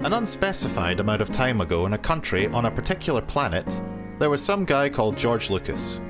An unspecified amount of time ago in a country on a particular planet, there was some guy called George Lucas.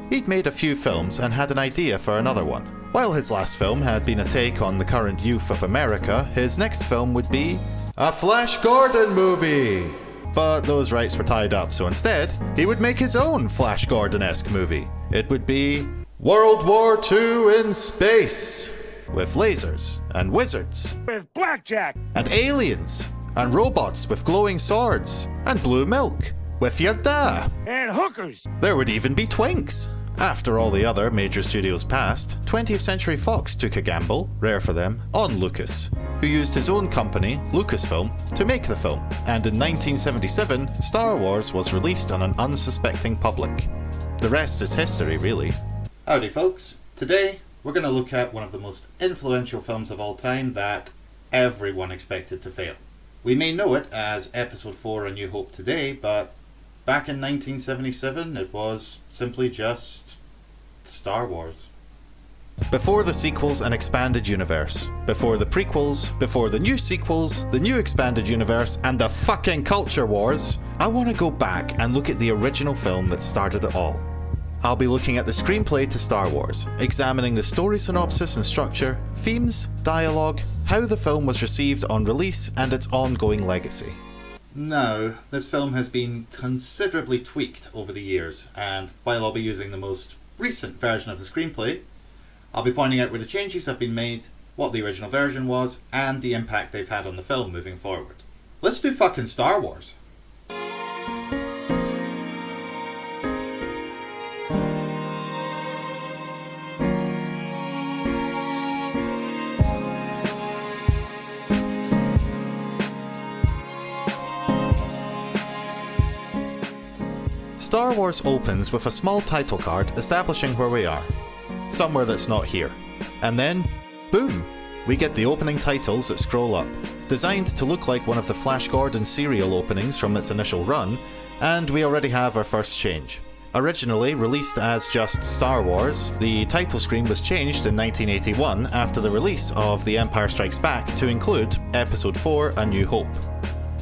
He'd made a few films and had an idea for another one. While his last film had been a take on the current youth of America, his next film would be a Flash Gordon movie! But those rights were tied up, so instead, he would make his own Flash Gordon-esque movie. It would be World War II in space! With lasers, and wizards, with blackjack, and aliens, and robots with glowing swords, and blue milk, with your da! and hookers. There would even be twinks! After all the other major studios passed, 20th Century Fox took a gamble, rare for them, on Lucas, who used his own company, Lucasfilm, to make the film, and in 1977, Star Wars was released on an unsuspecting public. The rest is history, really. Howdy folks, today we're going to look at one of the most influential films of all time that everyone expected to fail. We may know it as Episode 4 A New Hope today, but back in 1977, it was simply just Star Wars. Before the sequels and expanded universe, before the prequels, before the new sequels, the new expanded universe, and the fucking culture wars, I want to go back and look at the original film that started it all. I'll be looking at the screenplay to Star Wars, examining the story synopsis and structure, themes, dialogue, how the film was received on release, and its ongoing legacy. Now, this film has been considerably tweaked over the years, and while I'll be using the most recent version of the screenplay, I'll be pointing out where the changes have been made, what the original version was, and the impact they've had on the film moving forward. Let's do fucking Star Wars! Star Wars opens with a small title card establishing where we are. Somewhere that's not here. And then, boom! We get the opening titles that scroll up, designed to look like one of the Flash Gordon serial openings from its initial run, and we already have our first change. Originally released as just Star Wars, the title screen was changed in 1981 after the release of The Empire Strikes Back to include Episode 4 A New Hope.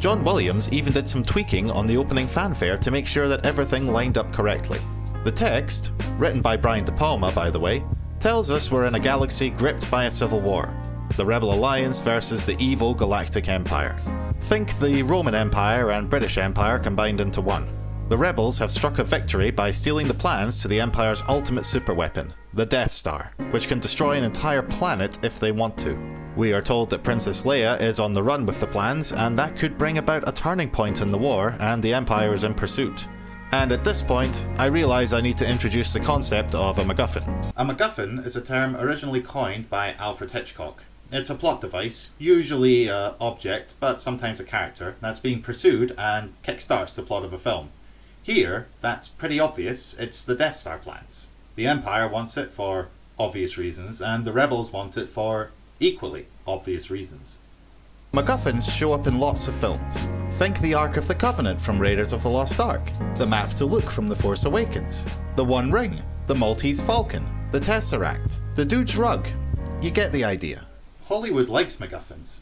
John Williams even did some tweaking on the opening fanfare to make sure that everything lined up correctly. The text, written by Brian De Palma by the way, tells us we're in a galaxy gripped by a civil war. The Rebel Alliance versus the evil Galactic Empire. Think the Roman Empire and British Empire combined into one. The rebels have struck a victory by stealing the plans to the Empire's ultimate superweapon, the Death Star, which can destroy an entire planet if they want to. We are told that Princess Leia is on the run with the plans, and that could bring about a turning point in the war, and the Empire is in pursuit. And at this point, I realise I need to introduce the concept of a MacGuffin. A MacGuffin is a term originally coined by Alfred Hitchcock. It's a plot device, usually an object, but sometimes a character, that's being pursued and kickstarts the plot of a film. Here, that's pretty obvious, it's the Death Star plans. The Empire wants it for obvious reasons, and the rebels want it for equally obvious reasons. MacGuffins show up in lots of films. Think the Ark of the Covenant from Raiders of the Lost Ark, the map to Luke from The Force Awakens, the One Ring, the Maltese Falcon, the Tesseract, the Dude's Rug. You get the idea. Hollywood likes MacGuffins.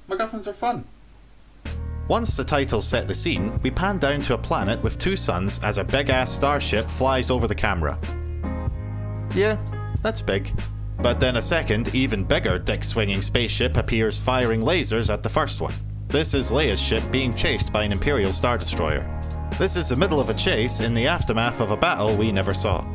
MacGuffins are fun. Once the titles set the scene, we pan down to a planet with two suns as a big-ass starship flies over the camera. Yeah, that's big. But then a second, even bigger dick-swinging spaceship appears firing lasers at the first one. This is Leia's ship being chased by an Imperial Star Destroyer. This is the middle of a chase in the aftermath of a battle we never saw.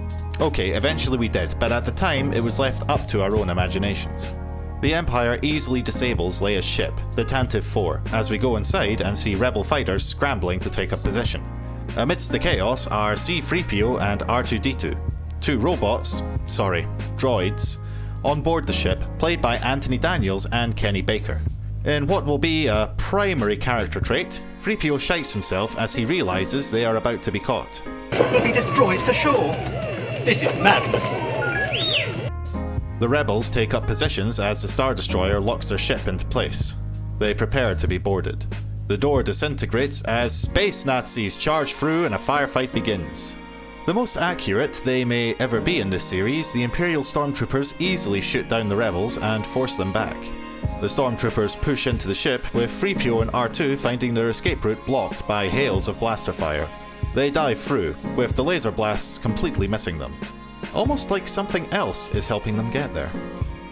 Okay, eventually we did, but at the time it was left up to our own imaginations. The Empire easily disables Leia's ship, the Tantive 4, as we go inside and see rebel fighters scrambling to take up position. Amidst the chaos are C-3PO and R2-D2, two droids, on board the ship, played by Anthony Daniels and Kenny Baker. In what will be a primary character trait, 3PO shites himself as he realises they are about to be caught. We'll be destroyed for sure. This is madness. The rebels take up positions as the Star Destroyer locks their ship into place. They prepare to be boarded. The door disintegrates as space Nazis charge through and a firefight begins. The most accurate they may ever be in this series, the Imperial Stormtroopers easily shoot down the rebels and force them back. The stormtroopers push into the ship, with 3PO and R2 finding their escape route blocked by hails of blaster fire. They dive through, with the laser blasts completely missing them. Almost like something else is helping them get there.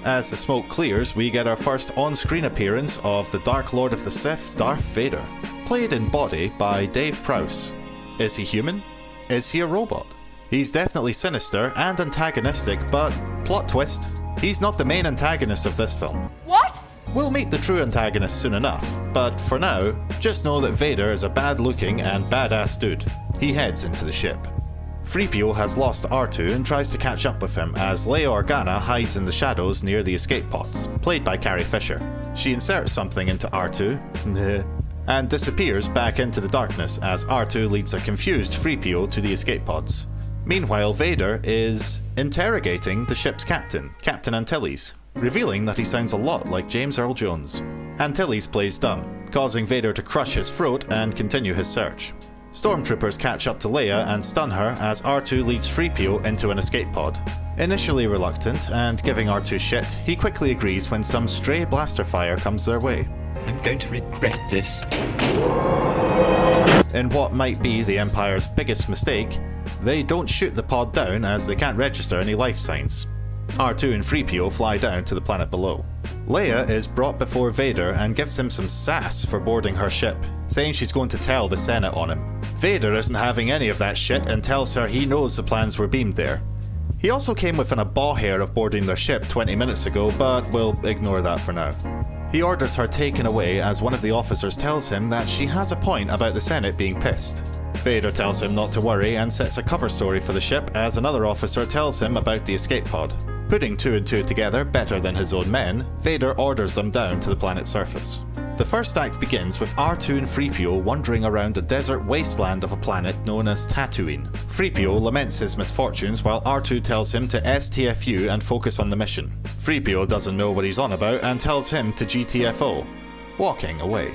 As the smoke clears, we get our first on-screen appearance of the Dark Lord of the Sith, Darth Vader, played in body by Dave Prowse. Is he human? Is he a robot? He's definitely sinister and antagonistic, but plot twist, he's not the main antagonist of this film. What? We'll meet the true antagonist soon enough, but for now, just know that Vader is a bad-looking and badass dude. He heads into the ship. 3PO has lost R2 and tries to catch up with him as Leia Organa hides in the shadows near the escape pods, played by Carrie Fisher. She inserts something into R2 and disappears back into the darkness as R2 leads a confused 3PO to the escape pods. Meanwhile, Vader is interrogating the ship's captain, Captain Antilles, revealing that he sounds a lot like James Earl Jones. Antilles plays dumb, causing Vader to crush his throat and continue his search. Stormtroopers catch up to Leia and stun her as R2 leads 3PO into an escape pod. Initially reluctant and giving R2 shit, he quickly agrees when some stray blaster fire comes their way. I'm going to regret this. In what might be the Empire's biggest mistake, they don't shoot the pod down as they can't register any life signs. R2 and 3PO fly down to the planet below. Leia is brought before Vader and gives him some sass for boarding her ship, saying she's going to tell the Senate on him. Vader isn't having any of that shit and tells her he knows the plans were beamed there. He also came within a baw hair of boarding their ship 20 minutes ago, but we'll ignore that for now. He orders her taken away as one of the officers tells him that she has a point about the Senate being pissed. Vader tells him not to worry and sets a cover story for the ship as another officer tells him about the escape pod. Putting two and two together better than his own men, Vader orders them down to the planet's surface. The first act begins with R2 and 3PO wandering around a desert wasteland of a planet known as Tatooine. 3PO laments his misfortunes while R2 tells him to STFU and focus on the mission. 3PO doesn't know what he's on about and tells him to GTFO, walking away.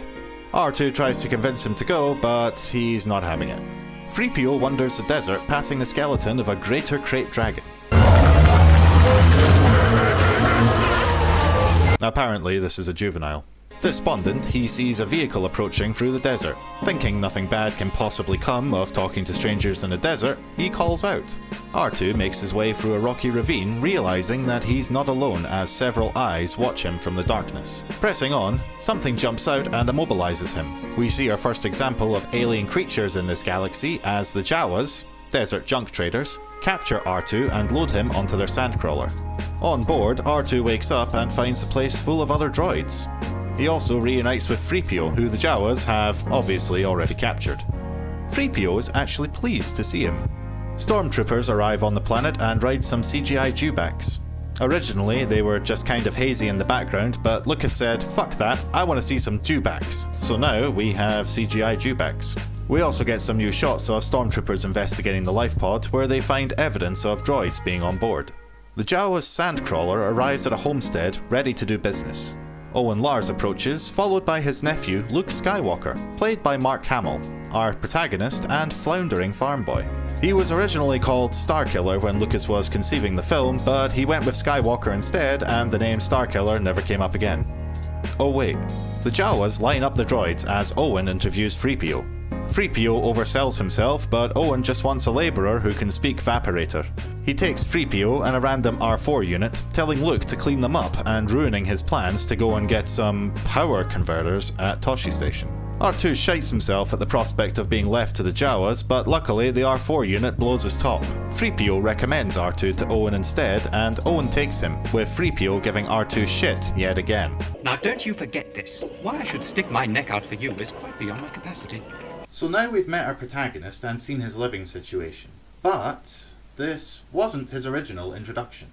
R2 tries to convince him to go, but he's not having it. 3PO wanders the desert, passing the skeleton of a greater crate dragon. Apparently, this is a juvenile. Despondent, he sees a vehicle approaching through the desert. Thinking nothing bad can possibly come of talking to strangers in a desert, he calls out. R2 makes his way through a rocky ravine, realizing that he's not alone as several eyes watch him from the darkness. Pressing on, something jumps out and immobilizes him. We see our first example of alien creatures in this galaxy as the Jawas, desert junk traders, capture R2 and load him onto their sandcrawler. On board, R2 wakes up and finds the place full of other droids. He also reunites with 3PO, who the Jawas have obviously already captured. 3PO is actually pleased to see him. Stormtroopers arrive on the planet and ride some CGI dewbacks. Originally, they were just kind of hazy in the background, but Lucas said, fuck that, I want to see some dewbacks. So now we have CGI dewbacks. We also get some new shots of stormtroopers investigating the life pod, where they find evidence of droids being on board. The Jawa's sandcrawler arrives at a homestead, ready to do business. Owen Lars approaches, followed by his nephew, Luke Skywalker, played by Mark Hamill, our protagonist and floundering farm boy. He was originally called Starkiller when Lucas was conceiving the film, but he went with Skywalker instead, and the name Starkiller never came up again. Oh wait, the Jawas line up the droids as Owen interviews 3PO. 3PO oversells himself, but Owen just wants a labourer who can speak Vaporator. He takes 3PO and a random R4 unit, telling Luke to clean them up and ruining his plans to go and get some power converters at Toshi Station. R2 shites himself at the prospect of being left to the Jawas, but luckily the R4 unit blows his top. 3PO recommends R2 to Owen instead, and Owen takes him, with 3PO giving R2 shit yet again. Now don't you forget this. Why I should stick my neck out for you is quite beyond my capacity. So now we've met our protagonist and seen his living situation. But this wasn't his original introduction.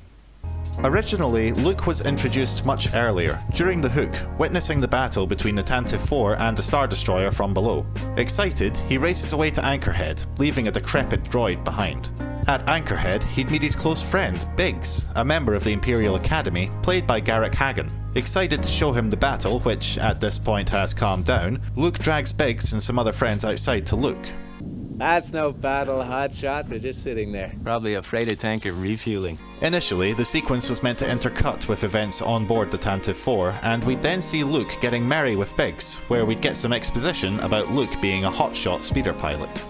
Originally, Luke was introduced much earlier, during the Hook, witnessing the battle between the Tantive 4 and the Star Destroyer from below. Excited, he races away to Anchorhead, leaving a decrepit droid behind. At Anchorhead, he'd meet his close friend, Biggs, a member of the Imperial Academy, played by Garrick Hagon. Excited to show him the battle, which at this point has calmed down, Luke drags Biggs and some other friends outside to look. That's no battle, hotshot. They're just sitting there. Probably a freighter tanker refueling. Initially, the sequence was meant to intercut with events on board the Tantive 4, and we'd then see Luke getting merry with Biggs, where we'd get some exposition about Luke being a hotshot speeder pilot.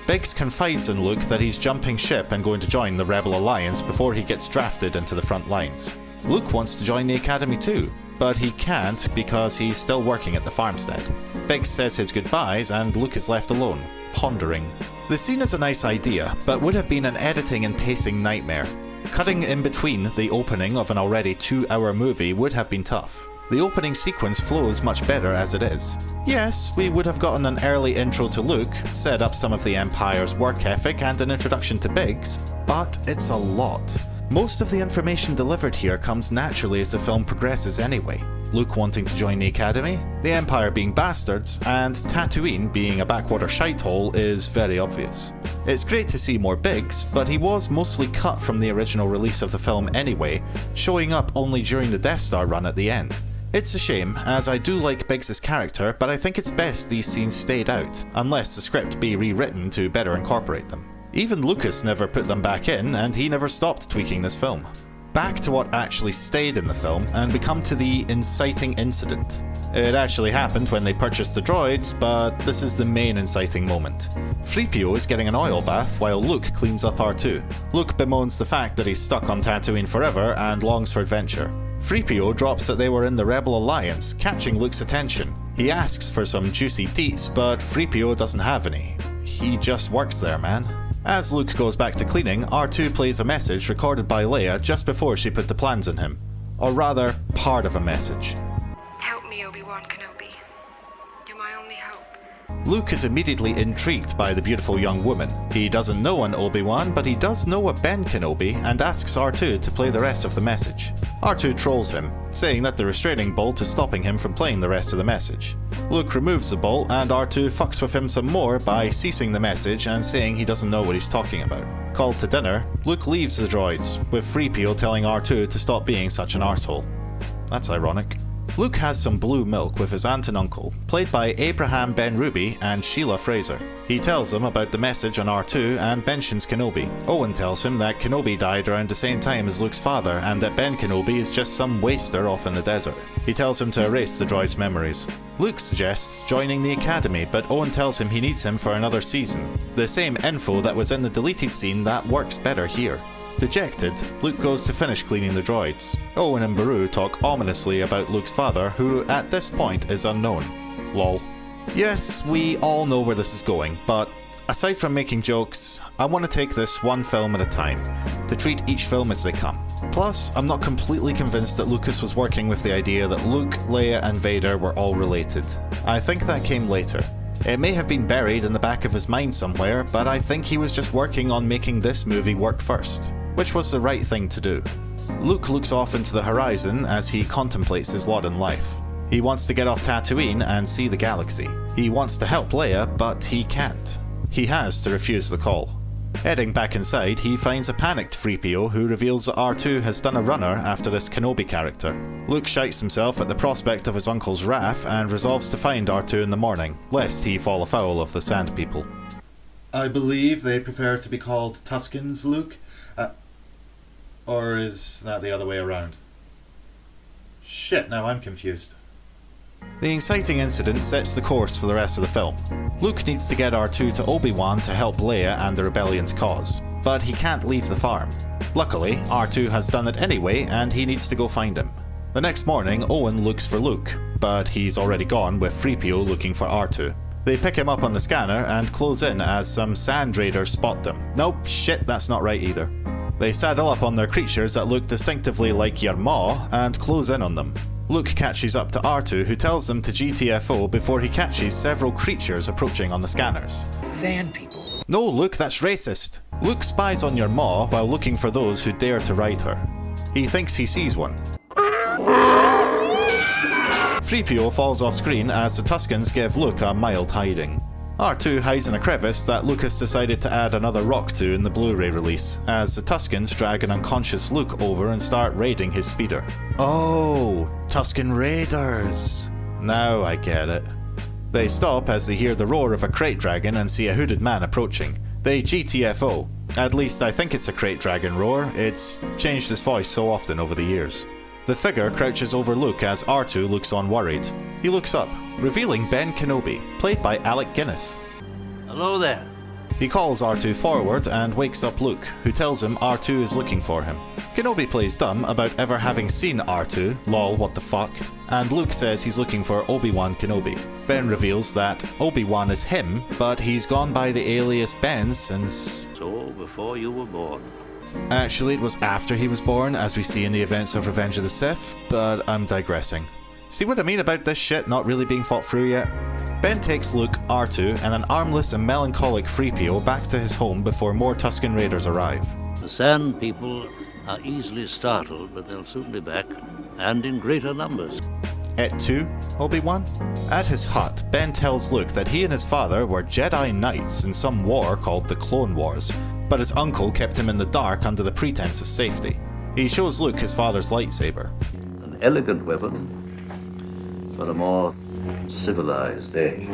Biggs confides in Luke that he's jumping ship and going to join the Rebel Alliance before he gets drafted into the front lines. Luke wants to join the Academy too, but he can't because he's still working at the farmstead. Biggs says his goodbyes and Luke is left alone, pondering. The scene is a nice idea, but would have been an editing and pacing nightmare. Cutting in between the opening of an already 2-hour movie would have been tough. The opening sequence flows much better as it is. Yes, we would have gotten an early intro to Luke, set up some of the Empire's work ethic and an introduction to Biggs, but it's a lot. Most of the information delivered here comes naturally as the film progresses anyway. Luke wanting to join the Academy, the Empire being bastards, and Tatooine being a backwater shithole is very obvious. It's great to see more Biggs, but he was mostly cut from the original release of the film anyway, showing up only during the Death Star run at the end. It's a shame, as I do like Biggs' character, but I think it's best these scenes stayed out, unless the script be rewritten to better incorporate them. Even Lucas never put them back in, and he never stopped tweaking this film. Back to what actually stayed in the film, and we come to the inciting incident. It actually happened when they purchased the droids, but this is the main inciting moment. 3PO is getting an oil bath while Luke cleans up R2. Luke bemoans the fact that he's stuck on Tatooine forever and longs for adventure. 3PO drops that they were in the Rebel Alliance, catching Luke's attention. He asks for some juicy deets, but 3PO doesn't have any. He just works there, man. As Luke goes back to cleaning, R2 plays a message recorded by Leia just before she put the plans in him. Or rather, part of a message. Help me, Obi-Wan Kenobi. You're my only hope. Luke is immediately intrigued by the beautiful young woman. He doesn't know an Obi-Wan, but he does know a Ben Kenobi and asks R2 to play the rest of the message. R2 trolls him, saying that the restraining bolt is stopping him from playing the rest of the message. Luke removes the bolt and R2 fucks with him some more by ceasing the message and saying he doesn't know what he's talking about. Called to dinner, Luke leaves the droids, with 3PO telling R2 to stop being such an arsehole. That's ironic. Luke has some blue milk with his aunt and uncle, played by Abraham Ben-Ruby and Sheila Fraser. He tells them about the message on R2 and mentions Kenobi. Owen tells him that Kenobi died around the same time as Luke's father and that Ben Kenobi is just some waster off in the desert. He tells him to erase the droid's memories. Luke suggests joining the Academy, but Owen tells him he needs him for another season. The same info that was in the deleted scene that works better here. Dejected, Luke goes to finish cleaning the droids. Owen and Beru talk ominously about Luke's father, who at this point is unknown. Lol. Yes, we all know where this is going, but aside from making jokes, I want to take this one film at a time, to treat each film as they come. Plus, I'm not completely convinced that Lucas was working with the idea that Luke, Leia and Vader were all related. I think that came later. It may have been buried in the back of his mind somewhere, but I think he was just working on making this movie work first, which was the right thing to do. Luke looks off into the horizon as he contemplates his lot in life. He wants to get off Tatooine and see the galaxy. He wants to help Leia, but he can't. He has to refuse the call. Heading back inside, he finds a panicked 3PO who reveals that R2 has done a runner after this Kenobi character. Luke shites himself at the prospect of his uncle's wrath and resolves to find R2 in the morning, lest he fall afoul of the Sand People. I believe they prefer to be called Tuskens, Luke? Or is that the other way around? Shit, now I'm confused. The inciting incident sets the course for the rest of the film. Luke needs to get R2 to Obi-Wan to help Leia and the rebellion's cause, but he can't leave the farm. Luckily, R2 has done it anyway and he needs to go find him. The next morning, Owen looks for Luke, but he's already gone with 3PO looking for R2. They pick him up on the scanner and close in as some sand raiders spot them. Nope, shit, that's not right either. They saddle up on their creatures that look distinctively like your maw and close in on them. Luke catches up to R2, who tells them to GTFO before he catches several creatures approaching on the scanners. Sand people. No, Luke, that's racist. Luke spies on your maw while looking for those who dare to ride her. He thinks he sees one. 3PO falls off screen as the Tuskens give Luke a mild hiding. R2 hides in a crevice that Lucas decided to add another rock to in the Blu-ray release, as the Tuskens drag an unconscious Luke over and start raiding his speeder. Oh, Tusken Raiders. Now I get it. They stop as they hear the roar of a crate dragon and see a hooded man approaching. They GTFO. At least I think it's a crate dragon roar, it's changed its voice so often over the years. The figure crouches over Luke as R2 looks on worried. He looks up, revealing Ben Kenobi, played by Alec Guinness. Hello there. He calls R2 forward and wakes up Luke, who tells him R2 is looking for him. Kenobi plays dumb about ever having seen R2, lol what the fuck, and Luke says he's looking for Obi-Wan Kenobi. Ben reveals that Obi-Wan is him, but he's gone by the alias Ben since... So, before you were born. Actually, it was after he was born, as we see in the events of Revenge of the Sith, but I'm digressing. See what I mean about this shit not really being fought through yet? Ben takes Luke, R2, and an armless and melancholic 3PO back to his home before more Tusken Raiders arrive. The Sand People are easily startled, but they'll soon be back, and in greater numbers. Et tu, Obi-Wan? At his hut, Ben tells Luke that he and his father were Jedi Knights in some war called the Clone Wars, but his uncle kept him in the dark under the pretense of safety. He shows Luke his father's lightsaber. An elegant weapon for a more civilized age.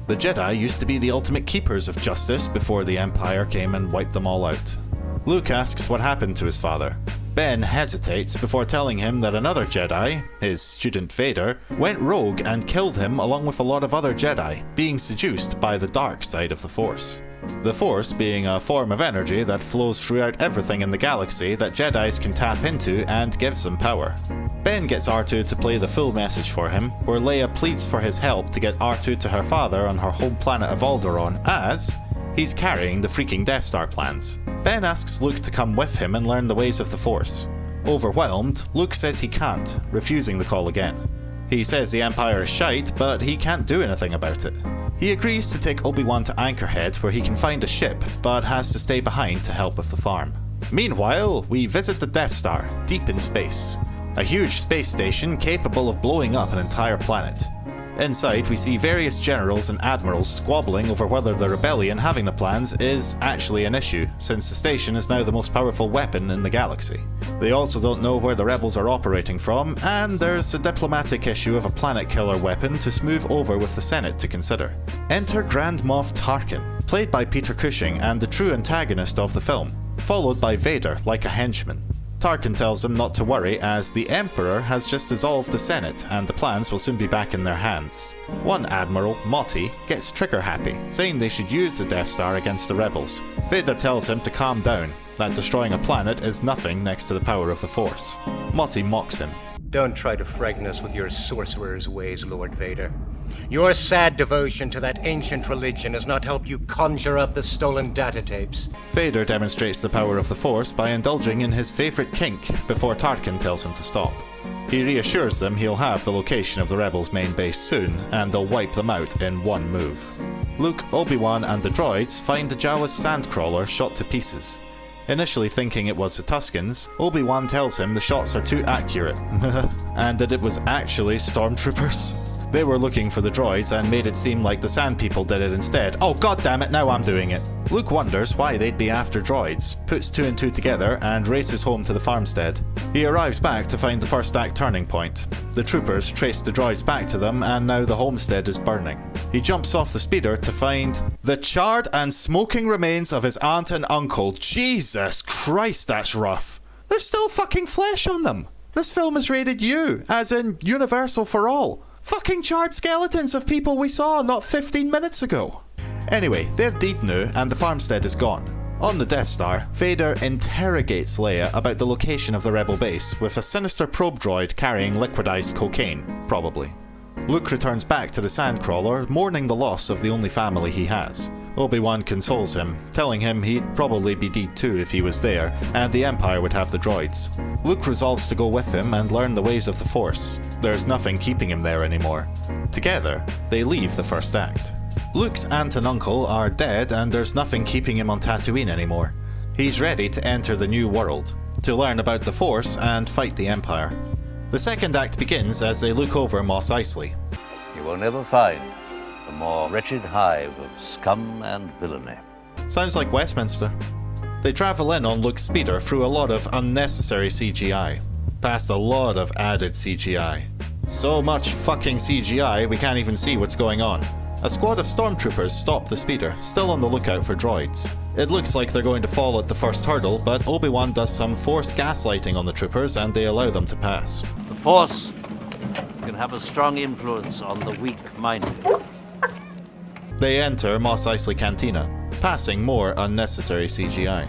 The Jedi used to be the ultimate keepers of justice before the Empire came and wiped them all out. Luke asks what happened to his father. Ben hesitates before telling him that another Jedi, his student Vader, went rogue and killed him along with a lot of other Jedi, being seduced by the dark side of the Force. The Force being a form of energy that flows throughout everything in the galaxy that Jedis can tap into and gives them power. Ben gets R2 to play the full message for him, where Leia pleads for his help to get R2 to her father on her home planet of Alderaan, as he's carrying the freaking Death Star plans. Ben asks Luke to come with him and learn the ways of the Force. Overwhelmed, Luke says he can't, refusing the call again. He says the Empire is shite, but he can't do anything about it. He agrees to take Obi-Wan to Anchorhead where he can find a ship, but has to stay behind to help with the farm. Meanwhile, we visit the Death Star, deep in space. A huge space station capable of blowing up an entire planet. Inside, we see various generals and admirals squabbling over whether the rebellion having the plans is actually an issue, since the station is now the most powerful weapon in the galaxy. They also don't know where the rebels are operating from, and there's a diplomatic issue of a planet killer weapon to smooth over with the Senate to consider. Enter Grand Moff Tarkin, played by Peter Cushing and the true antagonist of the film, followed by Vader like a henchman. Tarkin tells him not to worry as the Emperor has just dissolved the Senate and the plans will soon be back in their hands. One Admiral, Motti, gets trigger happy, saying they should use the Death Star against the rebels. Vader tells him to calm down, that destroying a planet is nothing next to the power of the Force. Motti mocks him. Don't try to frighten us with your sorcerer's ways, Lord Vader. Your sad devotion to that ancient religion has not helped you conjure up the stolen data tapes. Vader demonstrates the power of the Force by indulging in his favourite kink before Tarkin tells him to stop. He reassures them he'll have the location of the rebels' main base soon, and they'll wipe them out in one move. Luke, Obi-Wan and the droids find the Jawa's sandcrawler shot to pieces. Initially thinking it was the Tuskens, Obi-Wan tells him the shots are too accurate, and that it was actually stormtroopers. They were looking for the droids and made it seem like the Sand People did it instead. Oh god damn it, now I'm doing it. Luke wonders why they'd be after droids, puts two and two together and races home to the farmstead. He arrives back to find the first act turning point. The troopers trace the droids back to them and now the homestead is burning. He jumps off the speeder to find the charred and smoking remains of his aunt and uncle. Jesus Christ, that's rough. There's still fucking flesh on them. This film is rated U, as in universal for all. Fucking charred skeletons of people we saw not 15 minutes ago. Anyway, they're dead now and the farmstead is gone. On the Death Star, Vader interrogates Leia about the location of the rebel base with a sinister probe droid carrying liquidized cocaine, probably. Luke returns back to the Sandcrawler, mourning the loss of the only family he has. Obi-Wan consoles him, telling him he'd probably be dead too if he was there, and the Empire would have the droids. Luke resolves to go with him and learn the ways of the Force. There's nothing keeping him there anymore. Together, they leave the first act. Luke's aunt and uncle are dead and there's nothing keeping him on Tatooine anymore. He's ready to enter the new world, to learn about the Force and fight the Empire. The second act begins as they look over Mos Eisley. You will never find a more wretched hive of scum and villainy. Sounds like Westminster. They travel in on Luke's speeder through a lot of unnecessary CGI, past a lot of added CGI. So much fucking CGI, we can't even see what's going on. A squad of stormtroopers stop the speeder, still on the lookout for droids. It looks like they're going to fall at the first hurdle, but Obi-Wan does some forced gaslighting on the troopers and they allow them to pass. The Force can have a strong influence on the weak-minded. They enter Mos Eisley Cantina, passing more unnecessary CGI.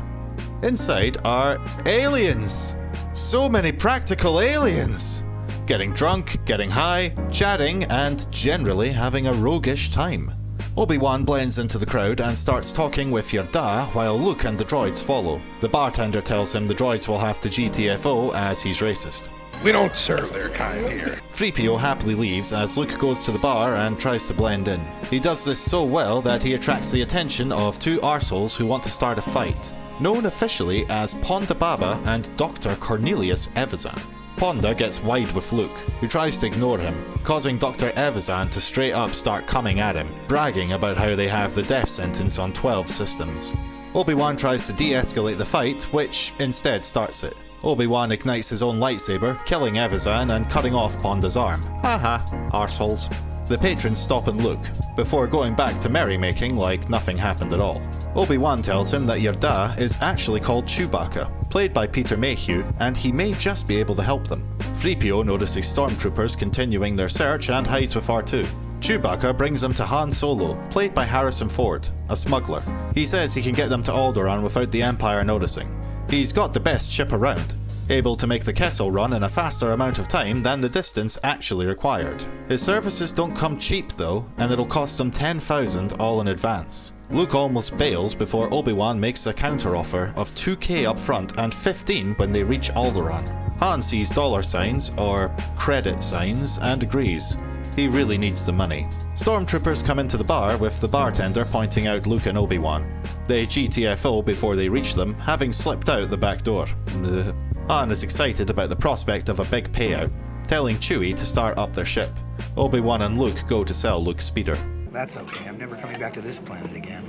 Inside are aliens! So many practical aliens! Getting drunk, getting high, chatting, and generally having a roguish time. Obi-Wan blends into the crowd and starts talking with Yarda while Luke and the droids follow. The bartender tells him the droids will have to GTFO as he's racist. We don't serve their kind here. 3PO happily leaves as Luke goes to the bar and tries to blend in. He does this so well that he attracts the attention of two arseholes who want to start a fight, known officially as Ponda Baba and Dr. Cornelius Evazan. Ponda gets wide with Luke, who tries to ignore him, causing Dr. Evazan to straight up start coming at him, bragging about how they have the death sentence on 12 systems. Obi-Wan tries to de-escalate the fight, which instead starts it. Obi-Wan ignites his own lightsaber, killing Evazan and cutting off Ponda's arm. Haha, arseholes. The patrons stop and look, before going back to merrymaking like nothing happened at all. Obi-Wan tells him that Yarda is actually called Chewbacca, played by Peter Mayhew, and he may just be able to help them. 3PO notices stormtroopers continuing their search and hides with R2. Chewbacca brings them to Han Solo, played by Harrison Ford, a smuggler. He says he can get them to Alderaan without the Empire noticing. He's got the best ship around, able to make the Kessel run in a faster amount of time than the distance actually required. His services don't come cheap though, and it'll cost him 10,000 all in advance. Luke almost bails before Obi-Wan makes a counteroffer of 2k up front and 15 when they reach Alderaan. Han sees dollar signs, or credit signs, and agrees. He really needs the money. Stormtroopers come into the bar with the bartender pointing out Luke and Obi-Wan. They GTFO before they reach them, having slipped out the back door. Han is excited about the prospect of a big payout, telling Chewie to start up their ship. Obi-Wan and Luke go to sell Luke's speeder. That's okay. I'm never coming back to this planet again.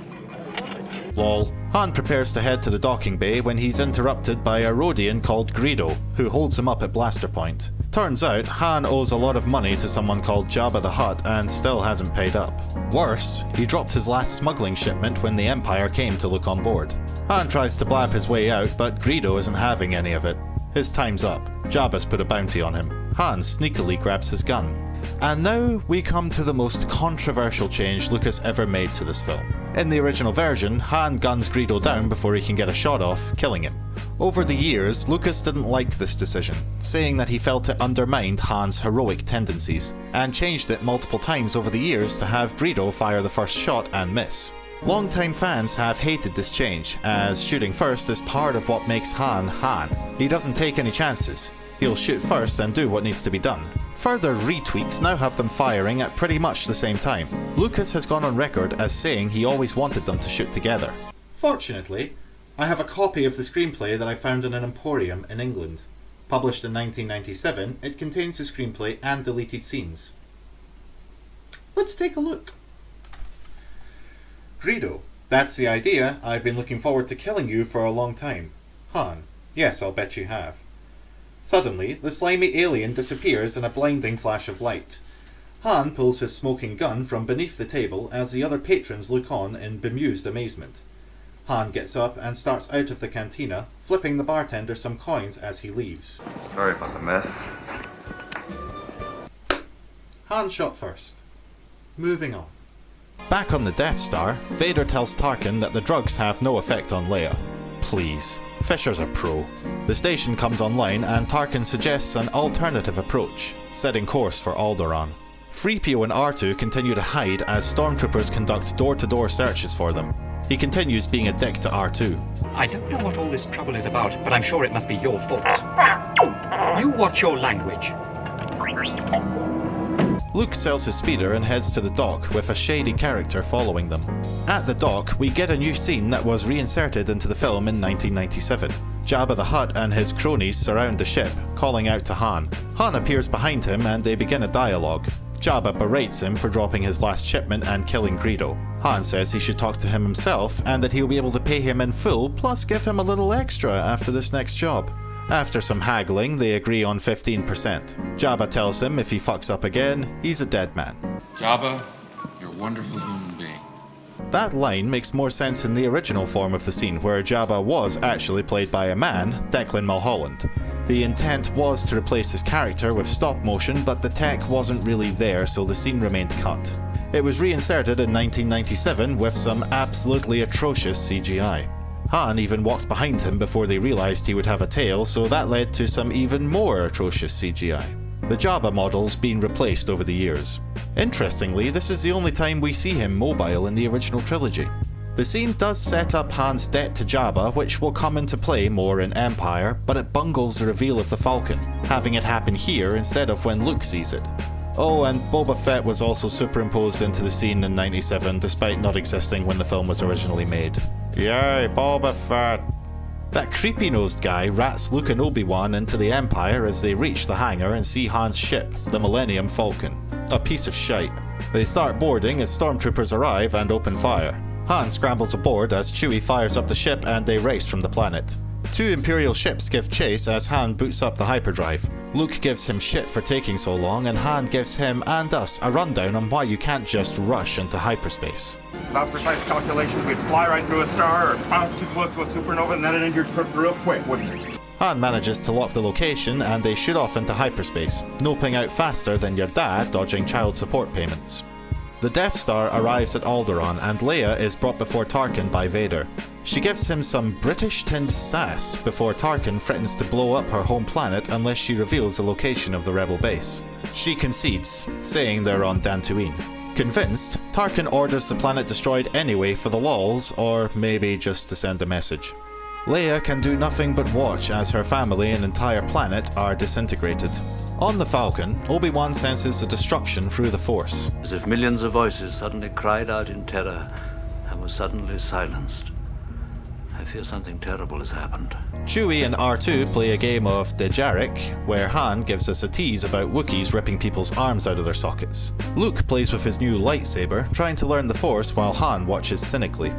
Lol. Han prepares to head to the docking bay when he's interrupted by a Rhodian called Greedo, who holds him up at blaster point. Turns out, Han owes a lot of money to someone called Jabba the Hutt and still hasn't paid up. Worse, he dropped his last smuggling shipment when the Empire came to look on board. Han tries to blab his way out, but Greedo isn't having any of it. His time's up. Jabba's put a bounty on him. Han sneakily grabs his gun. And now we come to the most controversial change Lucas ever made to this film. In the original version, Han guns Greedo down before he can get a shot off, killing him. Over the years, Lucas didn't like this decision, saying that he felt it undermined Han's heroic tendencies, and changed it multiple times over the years to have Greedo fire the first shot and miss. Longtime fans have hated this change, as shooting first is part of what makes Han Han. He doesn't take any chances. He'll shoot first and do what needs to be done. Further retweaks now have them firing at pretty much the same time. Lucas has gone on record as saying he always wanted them to shoot together. Fortunately, I have a copy of the screenplay that I found in an emporium in England. Published in 1997, it contains the screenplay and deleted scenes. Let's take a look. Greedo, that's the idea. I've been looking forward to killing you for a long time. Han, yes, I'll bet you have. Suddenly, the slimy alien disappears in a blinding flash of light. Han pulls his smoking gun from beneath the table as the other patrons look on in bemused amazement. Han gets up and starts out of the cantina, flipping the bartender some coins as he leaves. Sorry about the mess. Han shot first. Moving on. Back on the Death Star, Vader tells Tarkin that the drugs have no effect on Leia. Please, Fisher's a pro. The station comes online and Tarkin suggests an alternative approach, setting course for Alderaan. 3PO and R2 continue to hide as stormtroopers conduct door-to-door searches for them. He continues being a dick to R2. I don't know what all this trouble is about, but I'm sure it must be your fault. You watch your language. Luke sells his speeder and heads to the dock with a shady character following them. At the dock, we get a new scene that was reinserted into the film in 1997. Jabba the Hutt and his cronies surround the ship, calling out to Han. Han appears behind him and they begin a dialogue. Jabba berates him for dropping his last shipment and killing Greedo. Han says he should talk to him himself and that he'll be able to pay him in full plus give him a little extra after this next job. After some haggling, they agree on 15%. Jabba tells him if he fucks up again, he's a dead man. Jabba, you're a wonderful human being. That line makes more sense in the original form of the scene, where Jabba was actually played by a man, Declan Mulholland. The intent was to replace his character with stop motion, but the tech wasn't really there, so the scene remained cut. It was reinserted in 1997 with some absolutely atrocious CGI. Han even walked behind him before they realised he would have a tail, so that led to some even more atrocious CGI. The Jabba model's been replaced over the years. Interestingly, this is the only time we see him mobile in the original trilogy. The scene does set up Han's debt to Jabba, which will come into play more in Empire, but it bungles the reveal of the Falcon, having it happen here instead of when Luke sees it. Oh, and Boba Fett was also superimposed into the scene in '97, despite not existing when the film was originally made. Yay, Boba Fett! That creepy-nosed guy rats Luke and Obi-Wan into the Empire as they reach the hangar and see Han's ship, the Millennium Falcon. A piece of shite. They start boarding as stormtroopers arrive and open fire. Han scrambles aboard as Chewie fires up the ship and they race from the planet. 2 Imperial ships give chase as Han boots up the hyperdrive. Luke gives him shit for taking so long, and Han gives him and us a rundown on why you can't just rush into hyperspace. Without precise calculations, we'd fly right through a star or bounce too close to a supernova and that'd end your trip real quick, wouldn't it? Han manages to lock the location and they shoot off into hyperspace, noping out faster than your dad dodging child support payments. The Death Star arrives at Alderaan and Leia is brought before Tarkin by Vader. She gives him some British-tinned sass before Tarkin threatens to blow up her home planet unless she reveals the location of the rebel base. She concedes, saying they're on Dantooine. Convinced, Tarkin orders the planet destroyed anyway for the lols, or maybe just to send a message. Leia can do nothing but watch as her family and entire planet are disintegrated. On the Falcon, Obi-Wan senses the destruction through the Force. As if millions of voices suddenly cried out in terror and were suddenly silenced. I fear something terrible has happened. Chewie and R2 play a game of Dejarik, where Han gives us a tease about Wookiees ripping people's arms out of their sockets. Luke plays with his new lightsaber, trying to learn the Force while Han watches cynically.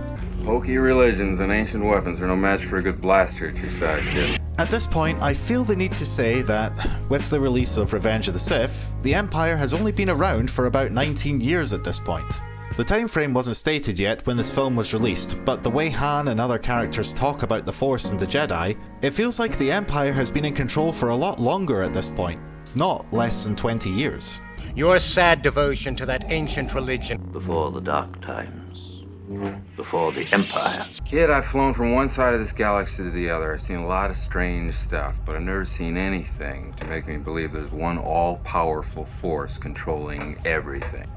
Hokey religions and ancient weapons are no match for a good blaster at your side, kid. At this point, I feel the need to say that, with the release of Revenge of the Sith, the Empire has only been around for about 19 years at this point. The time frame wasn't stated yet when this film was released, but the way Han and other characters talk about the Force and the Jedi, it feels like the Empire has been in control for a lot longer at this point, not less than 20 years. Your sad devotion to that ancient religion. Before the dark times. Before the Empire. Kid, I've flown from one side of this galaxy to the other. I've seen a lot of strange stuff, but I've never seen anything to make me believe there's one all-powerful force controlling everything.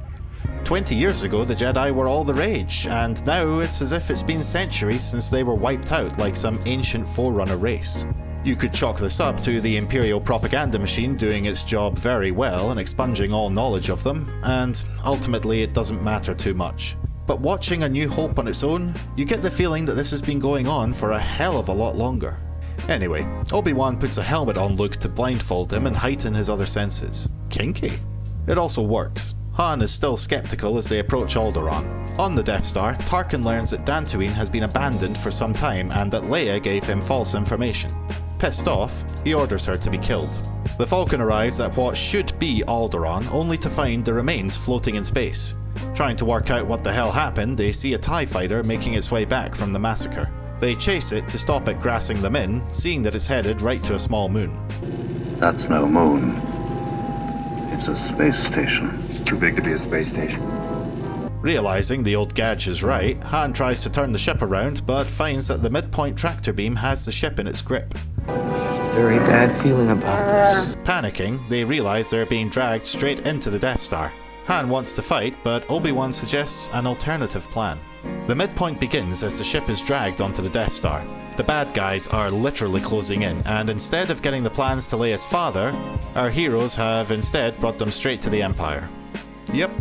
20 years ago, the Jedi were all the rage, and now it's as if it's been centuries since they were wiped out like some ancient Forerunner race. You could chalk this up to the Imperial propaganda machine doing its job very well and expunging all knowledge of them, and ultimately it doesn't matter too much. But watching A New Hope on its own, you get the feeling that this has been going on for a hell of a lot longer. Anyway, Obi-Wan puts a helmet on Luke to blindfold him and heighten his other senses. Kinky. It also works. Han is still skeptical as they approach Alderaan. On the Death Star, Tarkin learns that Dantooine has been abandoned for some time and that Leia gave him false information. Pissed off, he orders her to be killed. The Falcon arrives at what should be Alderaan, only to find the remains floating in space. Trying to work out what the hell happened, they see a TIE fighter making its way back from the massacre. They chase it to stop it grassing them in, seeing that it's headed right to a small moon. That's no moon. It's a space station. It's too big to be a space station. Realizing the old gadge is right, Han tries to turn the ship around, but finds that the midpoint tractor beam has the ship in its grip. I have a very bad feeling about this. Panicking, they realize they're being dragged straight into the Death Star. Han wants to fight, but Obi-Wan suggests an alternative plan. The midpoint begins as the ship is dragged onto the Death Star. The bad guys are literally closing in, and instead of getting the plans to Leia's father, our heroes have instead brought them straight to the Empire. Yep,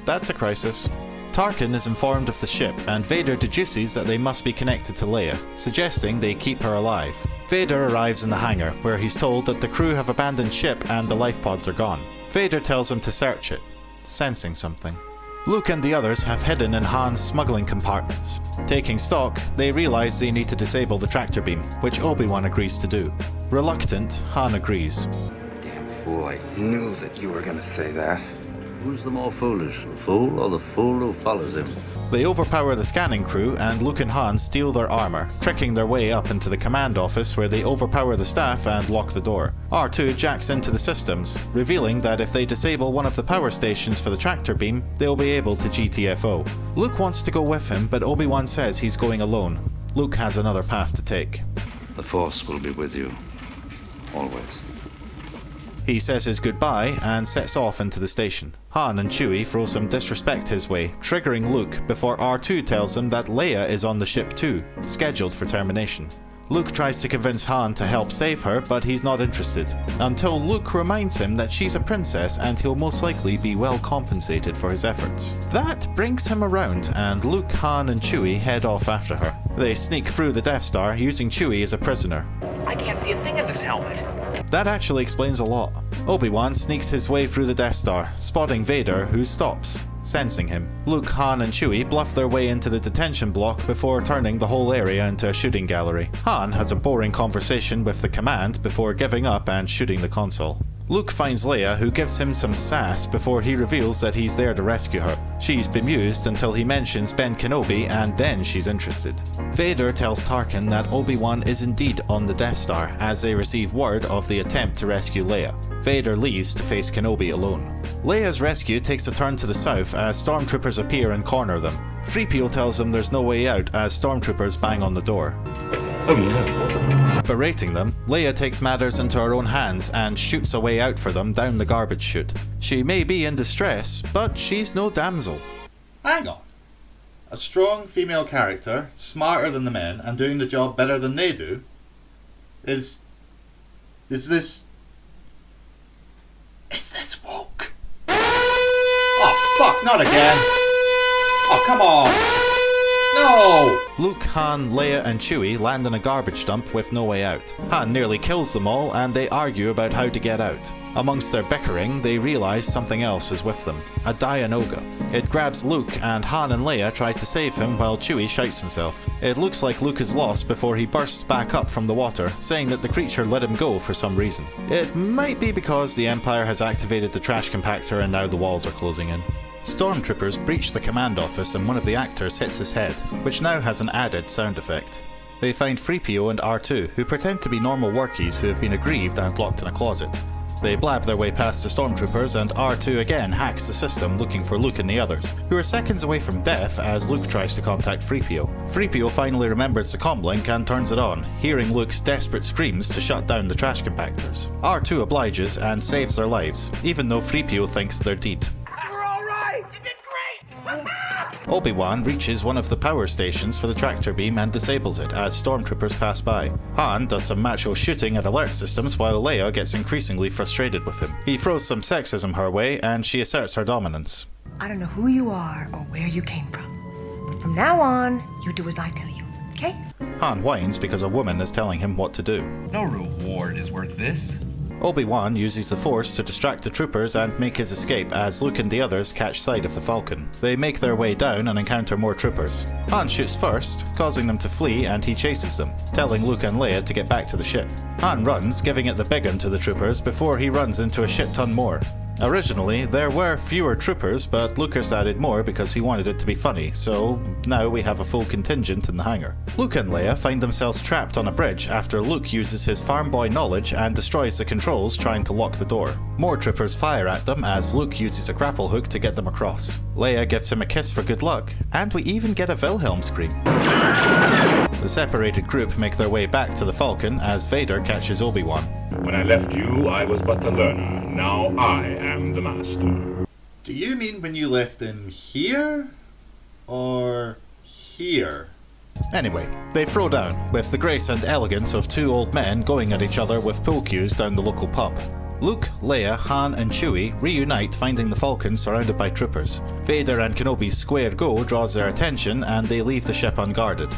that's a crisis. Tarkin is informed of the ship, and Vader deduces that they must be connected to Leia, suggesting they keep her alive. Vader arrives in the hangar, where he's told that the crew have abandoned ship and the life pods are gone. Vader tells him to search it, sensing something. Luke and the others have hidden in Han's smuggling compartments. Taking stock, they realize they need to disable the tractor beam, which Obi-Wan agrees to do. Reluctant, Han agrees. Damn fool, I knew that you were gonna say that. Who's the more foolish, the fool or the fool who follows him? They overpower the scanning crew, and Luke and Han steal their armor, tricking their way up into the command office where they overpower the staff and lock the door. R2 jacks into the systems, revealing that if they disable one of the power stations for the tractor beam, they'll be able to GTFO. Luke wants to go with him, but Obi-Wan says he's going alone. Luke has another path to take. The Force will be with you. Always. He says his goodbye and sets off into the station. Han and Chewie throw some disrespect his way, triggering Luke before R2 tells him that Leia is on the ship too, scheduled for termination. Luke tries to convince Han to help save her, but he's not interested, until Luke reminds him that she's a princess and he'll most likely be well compensated for his efforts. That brings him around, and Luke, Han and Chewie head off after her. They sneak through the Death Star, using Chewie as a prisoner. I can't see a thing in this helmet. That actually explains a lot. Obi-Wan sneaks his way through the Death Star, spotting Vader, who stops, sensing him. Luke, Han and Chewie bluff their way into the detention block before turning the whole area into a shooting gallery. Han has a boring conversation with the command before giving up and shooting the console. Luke finds Leia, who gives him some sass before he reveals that he's there to rescue her. She's bemused until he mentions Ben Kenobi, and then she's interested. Vader tells Tarkin that Obi-Wan is indeed on the Death Star as they receive word of the attempt to rescue Leia. Vader leaves to face Kenobi alone. Leia's rescue takes a turn to the south as stormtroopers appear and corner them. 3PO tells them there's no way out as stormtroopers bang on the door. Oh no. Berating them, Leia takes matters into her own hands and shoots a way out for them down the garbage chute. She may be in distress, but she's no damsel. Hang on. A strong female character, smarter than the men, and doing the job better than they do? Is this woke? Oh fuck, not again! Oh, come on! No! Luke, Han, Leia and Chewie land in a garbage dump with no way out. Han nearly kills them all and they argue about how to get out. Amongst their bickering, they realise something else is with them. A Dianoga. It grabs Luke and Han and Leia try to save him while Chewie shouts himself. It looks like Luke is lost before he bursts back up from the water, saying that the creature let him go for some reason. It might be because the Empire has activated the trash compactor and now the walls are closing in. Stormtroopers breach the command office and one of the actors hits his head, which now has an added sound effect. They find 3PO and R2, who pretend to be normal workies who have been aggrieved and locked in a closet. They blab their way past the stormtroopers and R2 again hacks the system looking for Luke and the others, who are seconds away from death as Luke tries to contact 3PO. 3PO finally remembers the comlink and turns it on, hearing Luke's desperate screams to shut down the trash compactors. R2 obliges and saves their lives, even though 3PO thinks they're dead. Obi-Wan reaches one of the power stations for the tractor beam and disables it as stormtroopers pass by. Han does some macho shooting at alert systems while Leia gets increasingly frustrated with him. He throws some sexism her way and she asserts her dominance. I don't know who you are or where you came from, but from now on, you do as I tell you, okay? Han whines because a woman is telling him what to do. No reward is worth this. Obi-Wan uses the Force to distract the troopers and make his escape as Luke and the others catch sight of the Falcon. They make their way down and encounter more troopers. Han shoots first, causing them to flee, and he chases them, telling Luke and Leia to get back to the ship. Han runs, giving it the big un to the troopers before he runs into a shit ton more. Originally, there were fewer troopers, but Lucas added more because he wanted it to be funny, so now we have a full contingent in the hangar. Luke and Leia find themselves trapped on a bridge after Luke uses his farm boy knowledge and destroys the controls trying to lock the door. More troopers fire at them as Luke uses a grapple hook to get them across. Leia gives him a kiss for good luck, and we even get a Wilhelm scream. The separated group make their way back to the Falcon as Vader catches Obi-Wan. When I left you, I was but a learner. Now I am the master. Do you mean when you left him here? Or here? Anyway, they throw down, with the grace and elegance of two old men going at each other with pool cues down the local pub. Luke, Leia, Han and Chewie reunite finding the Falcon surrounded by troopers. Vader and Kenobi's square go draws their attention and they leave the ship unguarded.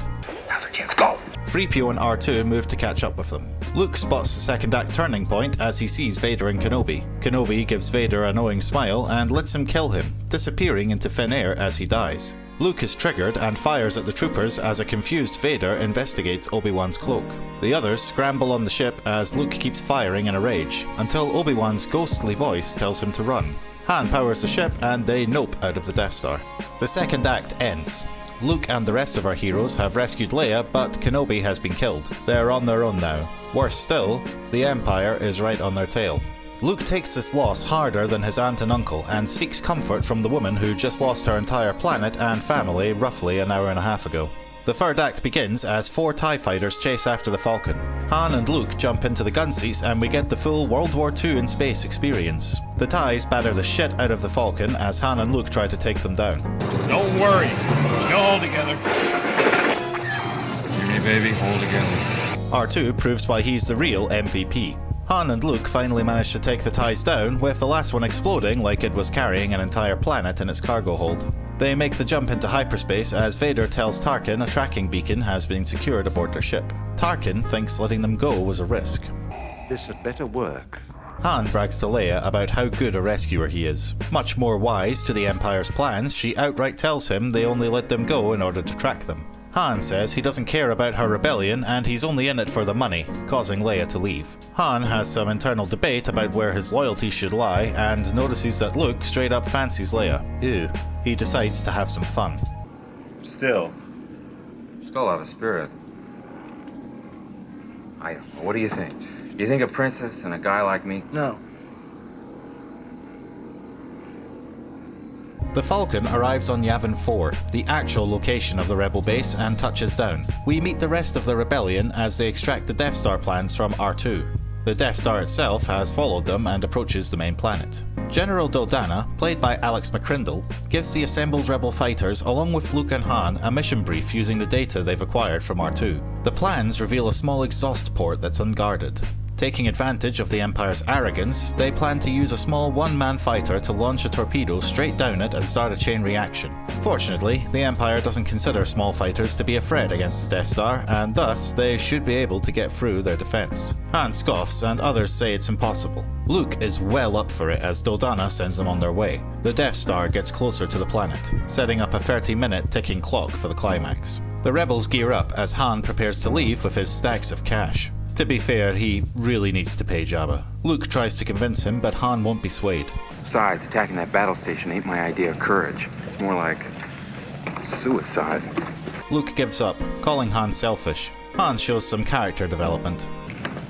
Now's our chance, go! 3PO and R2 move to catch up with them. Luke spots the second act turning point as he sees Vader and Kenobi. Kenobi gives Vader a knowing smile and lets him kill him, disappearing into thin air as he dies. Luke is triggered and fires at the troopers as a confused Vader investigates Obi-Wan's cloak. The others scramble on the ship as Luke keeps firing in a rage, until Obi-Wan's ghostly voice tells him to run. Han powers the ship and they nope out of the Death Star. The second act ends. Luke and the rest of our heroes have rescued Leia, but Kenobi has been killed. They're on their own now. Worse still, the Empire is right on their tail. Luke takes this loss harder than his aunt and uncle and seeks comfort from the woman who just lost her entire planet and family roughly an hour and a half ago. The third act begins as 4 TIE fighters chase after the Falcon. Han and Luke jump into the gun seats and we get the full World War II in space experience. The TIEs batter the shit out of the Falcon as Han and Luke try to take them down. Don't worry. You'll hold together. Hear me, baby? Hold together. R2 proves why he's the real MVP. Han and Luke finally manage to take the TIEs down, with the last one exploding like it was carrying an entire planet in its cargo hold. They make the jump into hyperspace as Vader tells Tarkin a tracking beacon has been secured aboard their ship. Tarkin thinks letting them go was a risk. This had better work. Han brags to Leia about how good a rescuer he is. Much more wise to the Empire's plans, she outright tells him they only let them go in order to track them. Han says he doesn't care about her rebellion and he's only in it for the money, causing Leia to leave. Han has some internal debate about where his loyalty should lie and notices that Luke straight up fancies Leia. Ew. He decides to have some fun. Still out of spirit. I don't know. What do you think? Do you think a princess and a guy like me? No. The Falcon arrives on Yavin 4, the actual location of the Rebel base, and touches down. We meet the rest of the rebellion as they extract the Death Star plans from R2. The Death Star itself has followed them and approaches the main planet. General Dodana, played by Alex McCrindle, gives the assembled Rebel fighters along with Luke and Han a mission brief using the data they've acquired from R2. The plans reveal a small exhaust port that's unguarded. Taking advantage of the Empire's arrogance, they plan to use a small one-man fighter to launch a torpedo straight down it and start a chain reaction. Fortunately, the Empire doesn't consider small fighters to be a threat against the Death Star, and thus they should be able to get through their defense. Han scoffs and others say it's impossible. Luke is well up for it as Dodana sends them on their way. The Death Star gets closer to the planet, setting up a 30-minute ticking clock for the climax. The rebels gear up as Han prepares to leave with his stacks of cash. To be fair, he really needs to pay Jabba. Luke tries to convince him, but Han won't be swayed. Besides, attacking that battle station ain't my idea of courage. It's more like suicide. Luke gives up, calling Han selfish. Han shows some character development.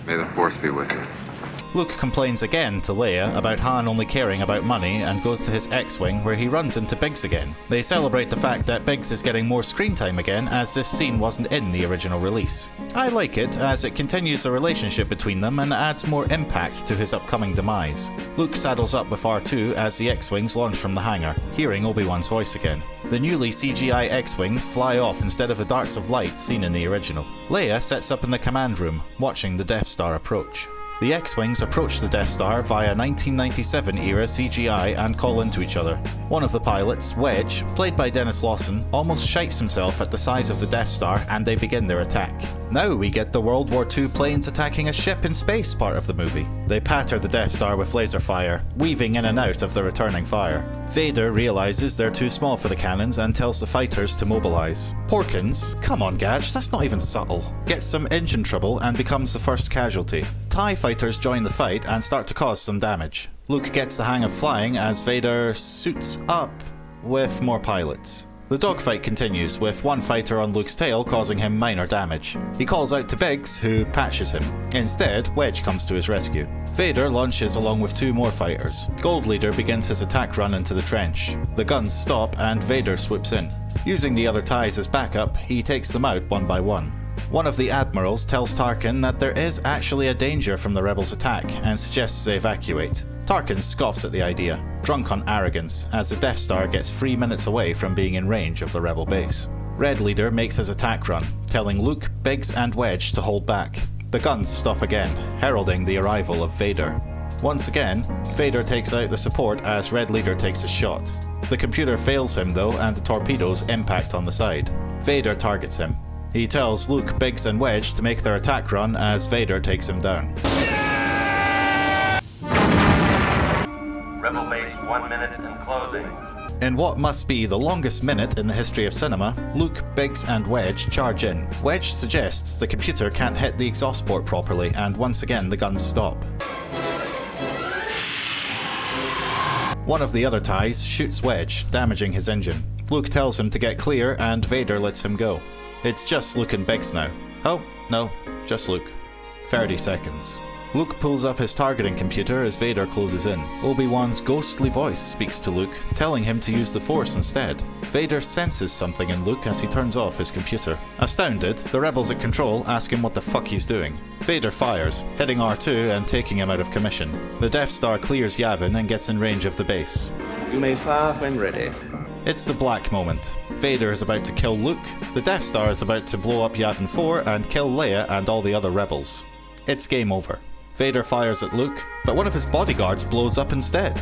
May the Force be with you. Luke complains again to Leia about Han only caring about money and goes to his X-Wing where he runs into Biggs again. They celebrate the fact that Biggs is getting more screen time again as this scene wasn't in the original release. I like it as it continues the relationship between them and adds more impact to his upcoming demise. Luke saddles up with R2 as the X-Wings launch from the hangar, hearing Obi-Wan's voice again. The newly CGI X-Wings fly off instead of the darts of light seen in the original. Leia sets up in the command room, watching the Death Star approach. The X-Wings approach the Death Star via 1997-era CGI and call into each other. One of the pilots, Wedge, played by Dennis Lawson, almost shites himself at the size of the Death Star and they begin their attack. Now we get the World War II planes attacking a ship in space part of the movie. They patter the Death Star with laser fire, weaving in and out of the returning fire. Vader realizes they're too small for the cannons and tells the fighters to mobilize. Porkins, come on Gatch, that's not even subtle, gets some engine trouble and becomes the first casualty. TIE fighters join the fight and start to cause some damage. Luke gets the hang of flying as Vader suits up with more pilots. The dogfight continues, with one fighter on Luke's tail causing him minor damage. He calls out to Biggs, who patches him. Instead, Wedge comes to his rescue. Vader launches along with 2 more fighters. Gold Leader begins his attack run into the trench. The guns stop and Vader swoops in. Using the other TIEs as backup, he takes them out one by one. One of the admirals tells Tarkin that there is actually a danger from the rebels' attack and suggests they evacuate. Tarkin scoffs at the idea, drunk on arrogance, as the Death Star gets 3 minutes away from being in range of the rebel base. Red Leader makes his attack run, telling Luke, Biggs and Wedge to hold back. The guns stop again, heralding the arrival of Vader. Once again, Vader takes out the support as Red Leader takes a shot. The computer fails him though and the torpedoes impact on the side. Vader targets him. He tells Luke, Biggs and Wedge to make their attack run as Vader takes him down. Rebel base 1 minute and closing. In what must be the longest minute in the history of cinema, Luke, Biggs and Wedge charge in. Wedge suggests the computer can't hit the exhaust port properly, and once again the guns stop. One of the other TIEs shoots Wedge, damaging his engine. Luke tells him to get clear and Vader lets him go. It's just Luke and Biggs now. Oh, no, just Luke. 30 seconds. Luke pulls up his targeting computer as Vader closes in. Obi-Wan's ghostly voice speaks to Luke, telling him to use the Force instead. Vader senses something in Luke as he turns off his computer. Astounded, the rebels at Control ask him what the fuck he's doing. Vader fires, hitting R2 and taking him out of commission. The Death Star clears Yavin and gets in range of the base. You may fire when ready. It's the black moment. Vader is about to kill Luke, the Death Star is about to blow up Yavin 4 and kill Leia and all the other rebels. It's game over. Vader fires at Luke, but one of his bodyguards blows up instead.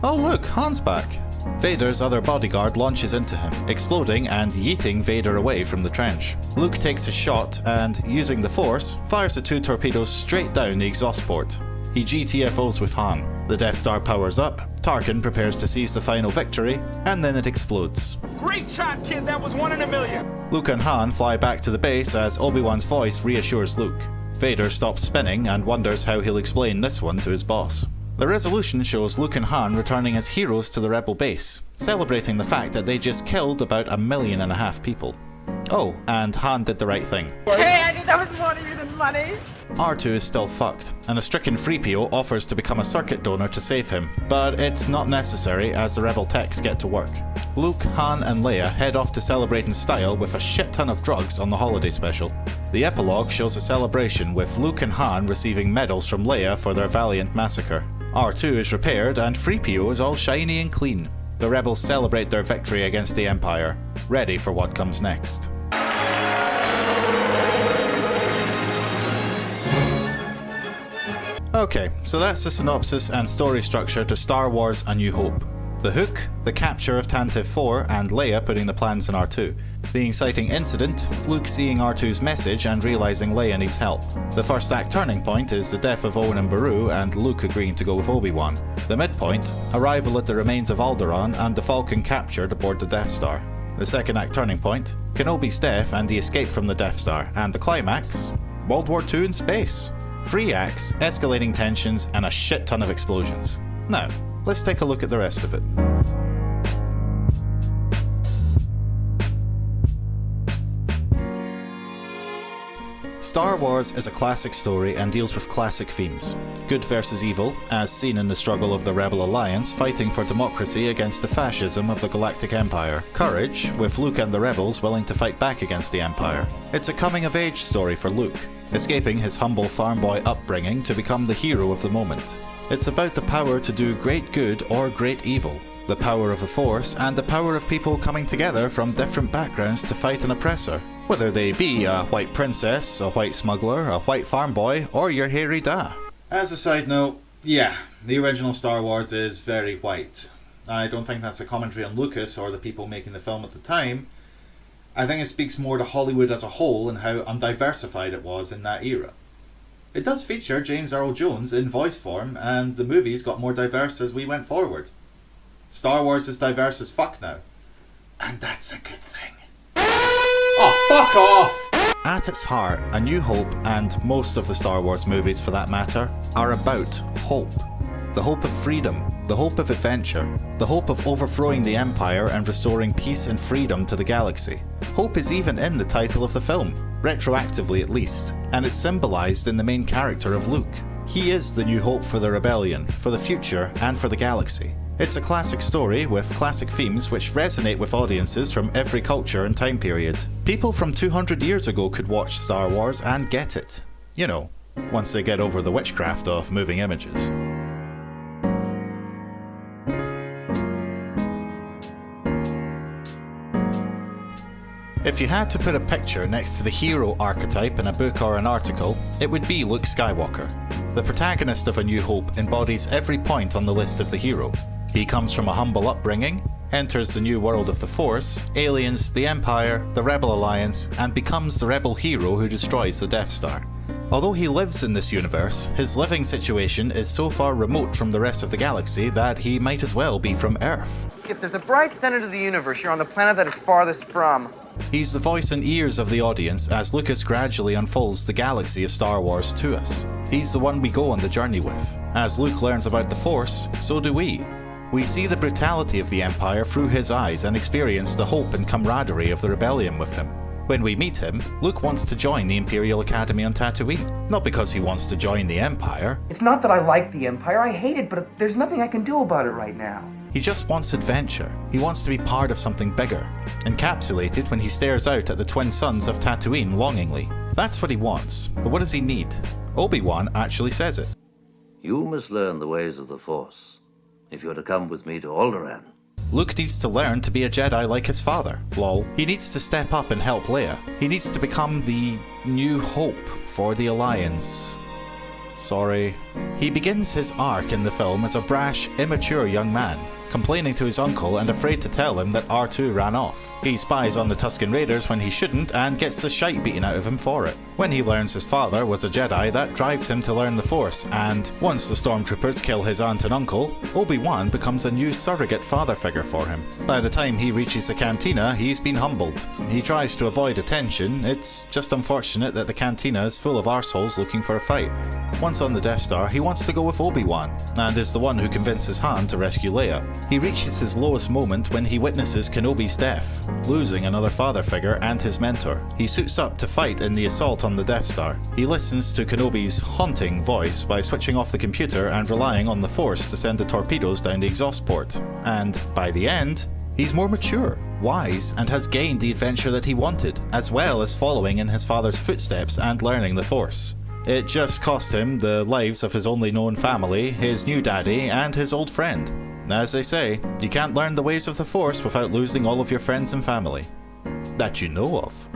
Oh look, Han's back. Vader's other bodyguard launches into him, exploding and yeeting Vader away from the trench. Luke takes a shot and, using the Force, fires the 2 torpedoes straight down the exhaust port. He GTFOs with Han. The Death Star powers up, Tarkin prepares to seize the final victory, and then it explodes. Great shot, kid! That was 1 in a million! Luke and Han fly back to the base as Obi-Wan's voice reassures Luke. Vader stops spinning and wonders how he'll explain this one to his boss. The resolution shows Luke and Han returning as heroes to the rebel base, celebrating the fact that they just killed about 1.5 million people. Oh, and Han did the right thing. Hey, I think that was more to you than money. R2 is still fucked, and a stricken 3PO offers to become a circuit donor to save him, but it's not necessary as the rebel techs get to work. Luke, Han and Leia head off to celebrate in style with a shit ton of drugs on the holiday special. The epilogue shows a celebration with Luke and Han receiving medals from Leia for their valiant massacre. R2 is repaired and 3PO is all shiny and clean. The rebels celebrate their victory against the Empire, ready for what comes next. Okay, so that's the synopsis and story structure to Star Wars A New Hope. The hook, the capture of Tantive 4 and Leia putting the plans in R2. The inciting incident, Luke seeing R2's message and realising Leia needs help. The first act turning point is the death of Owen and Beru and Luke agreeing to go with Obi-Wan. The midpoint, arrival at the remains of Alderaan and the Falcon captured aboard the Death Star. The second act turning point, Kenobi's death and the escape from the Death Star. And the climax, World War II in space. 3 acts, escalating tensions, and a shit ton of explosions. Now, let's take a look at the rest of it. Star Wars is a classic story and deals with classic themes. Good versus evil, as seen in the struggle of the Rebel Alliance fighting for democracy against the fascism of the Galactic Empire. Courage, with Luke and the rebels willing to fight back against the Empire. It's a coming-of-age story for Luke, escaping his humble farm boy upbringing to become the hero of the moment. It's about the power to do great good or great evil, the power of the Force, and the power of people coming together from different backgrounds to fight an oppressor, whether they be a white princess, a white smuggler, a white farm boy, or your hairy da. As a side note, yeah, the original Star Wars is very white. I don't think that's a commentary on Lucas or the people making the film at the time. I think it speaks more to Hollywood as a whole and how undiversified it was in that era. It does feature James Earl Jones in voice form, and the movies got more diverse as we went forward. Star Wars is diverse as fuck now. And that's a good thing. Oh, fuck off! At its heart, A New Hope, and most of the Star Wars movies for that matter, are about hope. The hope of freedom, the hope of adventure, the hope of overthrowing the Empire and restoring peace and freedom to the galaxy. Hope is even in the title of the film, retroactively at least, and it's symbolised in the main character of Luke. He is the new hope for the rebellion, for the future, and for the galaxy. It's a classic story with classic themes which resonate with audiences from every culture and time period. People from 200 years ago could watch Star Wars and get it. You know, once they get over the witchcraft of moving images. If you had to put a picture next to the hero archetype in a book or an article, it would be Luke Skywalker. The protagonist of A New Hope embodies every point on the list of the hero. He comes from a humble upbringing, enters the new world of the Force, aliens, the Empire, the Rebel Alliance, and becomes the rebel hero who destroys the Death Star. Although he lives in this universe, his living situation is so far remote from the rest of the galaxy that he might as well be from Earth. If there's a bright center to the universe, you're on the planet that it's farthest from. He's the voice and ears of the audience as Lucas gradually unfolds the galaxy of Star Wars to us. He's the one we go on the journey with. As Luke learns about the Force, so do we. We see the brutality of the Empire through his eyes and experience the hope and camaraderie of the rebellion with him. When we meet him, Luke wants to join the Imperial Academy on Tatooine. Not because he wants to join the Empire. It's not that I like the Empire, I hate it, but there's nothing I can do about it right now. He just wants adventure. He wants to be part of something bigger, encapsulated when he stares out at the twin suns of Tatooine longingly. That's what he wants, but what does he need? Obi-Wan actually says it. You must learn the ways of the Force, if you're to come with me to Alderaan. Luke needs to learn to be a Jedi like his father, lol. He needs to step up and help Leia. He needs to become the new hope for the Alliance. Sorry. He begins his arc in the film as a brash, immature young man, complaining to his uncle and afraid to tell him that R2 ran off. He spies on the Tusken Raiders when he shouldn't and gets the shite beaten out of him for it. When he learns his father was a Jedi, that drives him to learn the Force, and once the stormtroopers kill his aunt and uncle, Obi-Wan becomes a new surrogate father figure for him. By the time he reaches the cantina, he's been humbled. He tries to avoid attention, it's just unfortunate that the cantina is full of arseholes looking for a fight. Once on the Death Star, he wants to go with Obi-Wan, and is the one who convinces Han to rescue Leia. He reaches his lowest moment when he witnesses Kenobi's death, losing another father figure and his mentor. He suits up to fight in the assault on the Death Star. He listens to Kenobi's haunting voice by switching off the computer and relying on the Force to send the torpedoes down the exhaust port. And by the end, he's more mature, wise, and has gained the adventure that he wanted, as well as following in his father's footsteps and learning the Force. It just cost him the lives of his only known family, his new daddy, and his old friend. As they say, you can't learn the ways of the Force without losing all of your friends and family. That you know of.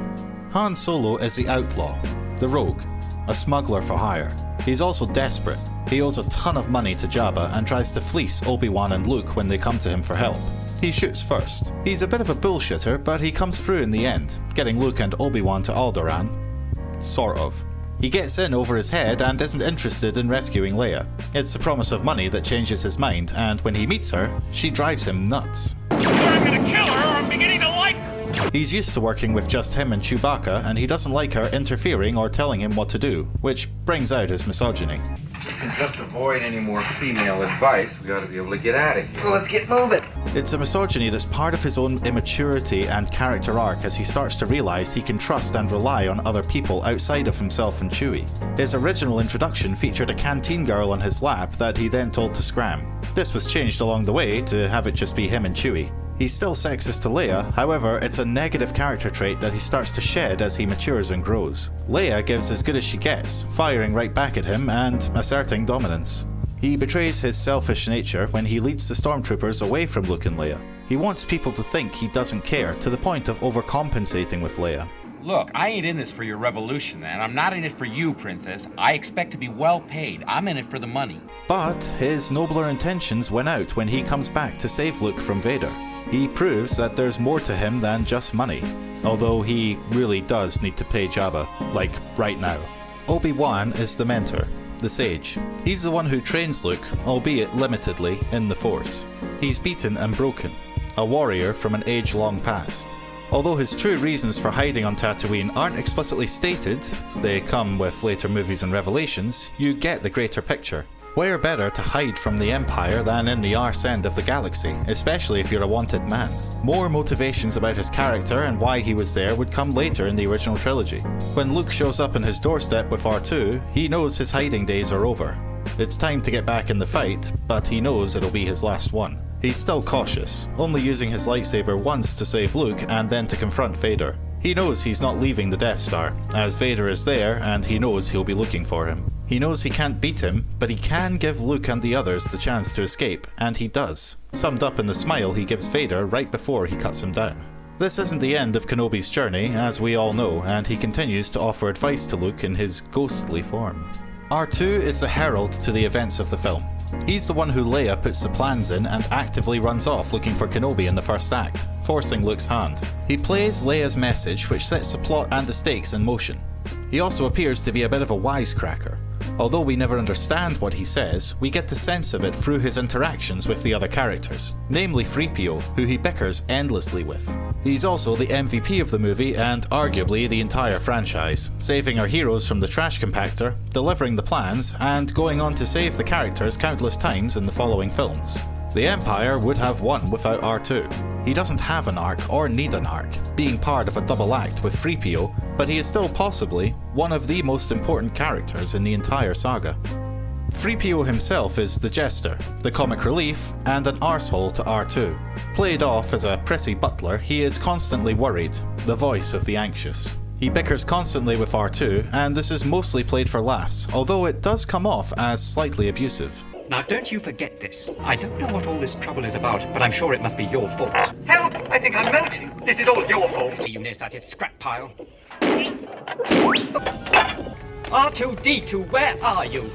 Han Solo is the outlaw, the rogue, a smuggler for hire. He's also desperate. He owes a ton of money to Jabba and tries to fleece Obi-Wan and Luke when they come to him for help. He shoots first. He's a bit of a bullshitter, but he comes through in the end, getting Luke and Obi-Wan to Alderaan. Sort of. He gets in over his head and isn't interested in rescuing Leia. It's the promise of money that changes his mind, and when he meets her, she drives him nuts. Either I'm gonna kill her or I'm beginning to like her! He's used to working with just him and Chewbacca, and he doesn't like her interfering or telling him what to do, which brings out his misogyny. And just to avoid any more female advice, we ought to be able to get out of here. Well, let's get moving. It's a misogyny that's part of his own immaturity and character arc as he starts to realise he can trust and rely on other people outside of himself and Chewie. His original introduction featured a canteen girl on his lap that he then told to scram. This was changed along the way to have it just be him and Chewie. He's still sexist to Leia, however, it's a negative character trait that he starts to shed as he matures and grows. Leia gives as good as she gets, firing right back at him and asserting dominance. He betrays his selfish nature when he leads the stormtroopers away from Luke and Leia. He wants people to think he doesn't care, to the point of overcompensating with Leia. Look, I ain't in this for your revolution, and I'm not in it for you, Princess. I expect to be well paid. I'm in it for the money. But his nobler intentions win out when he comes back to save Luke from Vader. He proves that there's more to him than just money, although he really does need to pay Jabba, like right now. Obi-Wan is the mentor, the sage. He's the one who trains Luke, albeit limitedly, in the Force. He's beaten and broken, a warrior from an age-long past. Although his true reasons for hiding on Tatooine aren't explicitly stated, they come with later movies and revelations, you get the greater picture. Where better to hide from the Empire than in the arse end of the galaxy, especially if you're a wanted man? More motivations about his character and why he was there would come later in the original trilogy. When Luke shows up on his doorstep with R2, he knows his hiding days are over. It's time to get back in the fight, but he knows it'll be his last one. He's still cautious, only using his lightsaber once to save Luke and then to confront Vader. He knows he's not leaving the Death Star, as Vader is there and he knows he'll be looking for him. He knows he can't beat him, but he can give Luke and the others the chance to escape, and he does, summed up in the smile he gives Vader right before he cuts him down. This isn't the end of Kenobi's journey, as we all know, and he continues to offer advice to Luke in his ghostly form. R2 is the herald to the events of the film. He's the one who Leia puts the plans in and actively runs off looking for Kenobi in the first act, forcing Luke's hand. He plays Leia's message, which sets the plot and the stakes in motion. He also appears to be a bit of a wisecracker. Although we never understand what he says, we get the sense of it through his interactions with the other characters, namely 3PO, who he bickers endlessly with. He's also the MVP of the movie and arguably the entire franchise, saving our heroes from the trash compactor, delivering the plans, and going on to save the characters countless times in the following films. The Empire would have won without R2. He doesn't have an arc or need an arc, being part of a double act with 3PO, but he is still possibly one of the most important characters in the entire saga. 3PO himself is the jester, the comic relief, and an arsehole to R2. Played off as a prissy butler, he is constantly worried, the voice of the anxious. He bickers constantly with R2, and this is mostly played for laughs, although it does come off as slightly abusive. Now, don't you forget this. I don't know what all this trouble is about, but I'm sure it must be your fault. Help! I think I'm melting. This is all your fault. See you nearsighted scrap pile. R2-D2, where are you?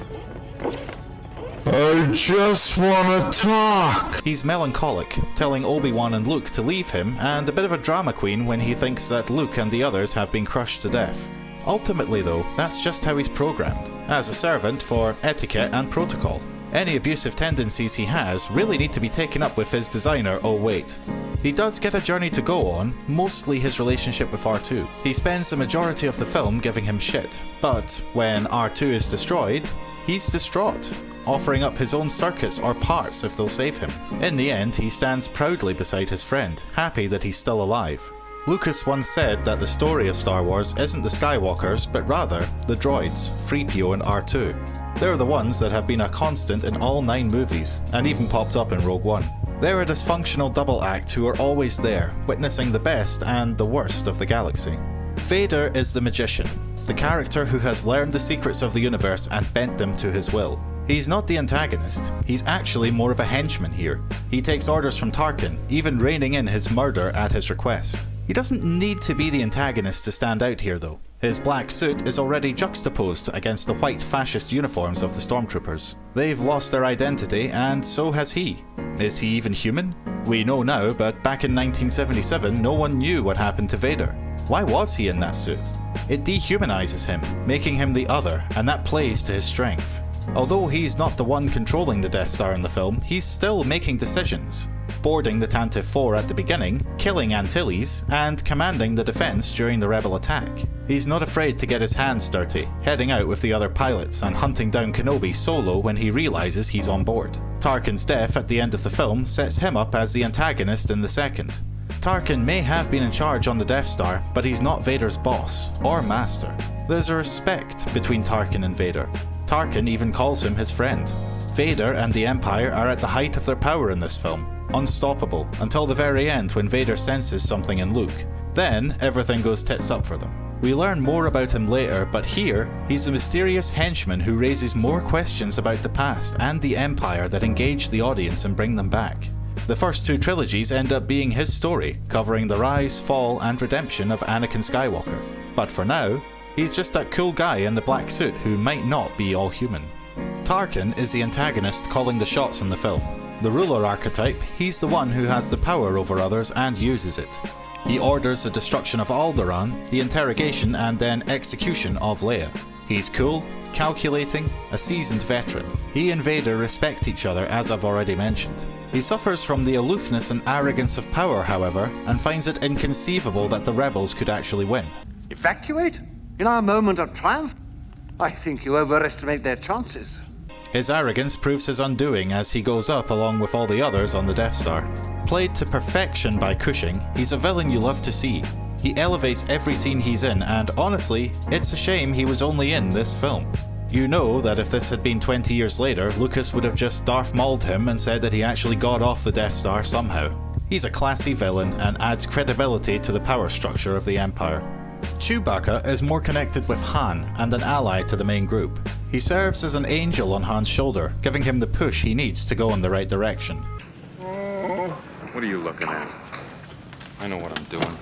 I just wanna talk! He's melancholic, telling Obi-Wan and Luke to leave him, and a bit of a drama queen when he thinks that Luke and the others have been crushed to death. Ultimately though, that's just how he's programmed, as a servant for etiquette and protocol. Any abusive tendencies he has really need to be taken up with his designer. Oh wait. He does get a journey to go on, mostly his relationship with R2. He spends the majority of the film giving him shit, but when R2 is destroyed, he's distraught, offering up his own circuits or parts if they'll save him. In the end, he stands proudly beside his friend, happy that he's still alive. Lucas once said that the story of Star Wars isn't the Skywalkers, but rather the droids, 3PO and R2. They're the ones that have been a constant in all 9 movies, and even popped up in Rogue One. They're a dysfunctional double act who are always there, witnessing the best and the worst of the galaxy. Vader is the magician, the character who has learned the secrets of the universe and bent them to his will. He's not the antagonist, he's actually more of a henchman here. He takes orders from Tarkin, even reining in his murder at his request. He doesn't need to be the antagonist to stand out here though. His black suit is already juxtaposed against the white fascist uniforms of the stormtroopers. They've lost their identity, and so has he. Is he even human? We know now, but back in 1977 no one knew what happened to Vader. Why was he in that suit? It dehumanizes him, making him the other, and that plays to his strength. Although he's not the one controlling the Death Star in the film, he's still making decisions. Boarding the Tantive 4 at the beginning, killing Antilles, and commanding the defense during the rebel attack. He's not afraid to get his hands dirty, heading out with the other pilots and hunting down Kenobi solo when he realizes he's on board. Tarkin's death at the end of the film sets him up as the antagonist in the second. Tarkin may have been in charge on the Death Star, but he's not Vader's boss, or master. There's a respect between Tarkin and Vader. Tarkin even calls him his friend. Vader and the Empire are at the height of their power in this film, unstoppable until the very end when Vader senses something in Luke. Then everything goes tits up for them. We learn more about him later, but here he's a mysterious henchman who raises more questions about the past and the Empire that engage the audience and bring them back. The first 2 trilogies end up being his story, covering the rise, fall, and redemption of Anakin Skywalker. But for now, he's just that cool guy in the black suit who might not be all human. Tarkin is the antagonist calling the shots in the film. The ruler archetype, he's the one who has the power over others and uses it. He orders the destruction of Alderaan, the interrogation and then execution of Leia. He's cool, calculating, a seasoned veteran. He and Vader respect each other, as I've already mentioned. He suffers from the aloofness and arrogance of power, however, and finds it inconceivable that the rebels could actually win. Evacuate? In our moment of triumph? I think you overestimate their chances. His arrogance proves his undoing as he goes up along with all the others on the Death Star. Played to perfection by Cushing, he's a villain you love to see. He elevates every scene he's in, and honestly, it's a shame he was only in this film. You know that if this had been 20 years later, Lucas would have just Darth Mauled him and said that he actually got off the Death Star somehow. He's a classy villain and adds credibility to the power structure of the Empire. Chewbacca is more connected with Han and an ally to the main group. He serves as an angel on Han's shoulder, giving him the push he needs to go in the right direction. What are you looking at? I know what I'm doing.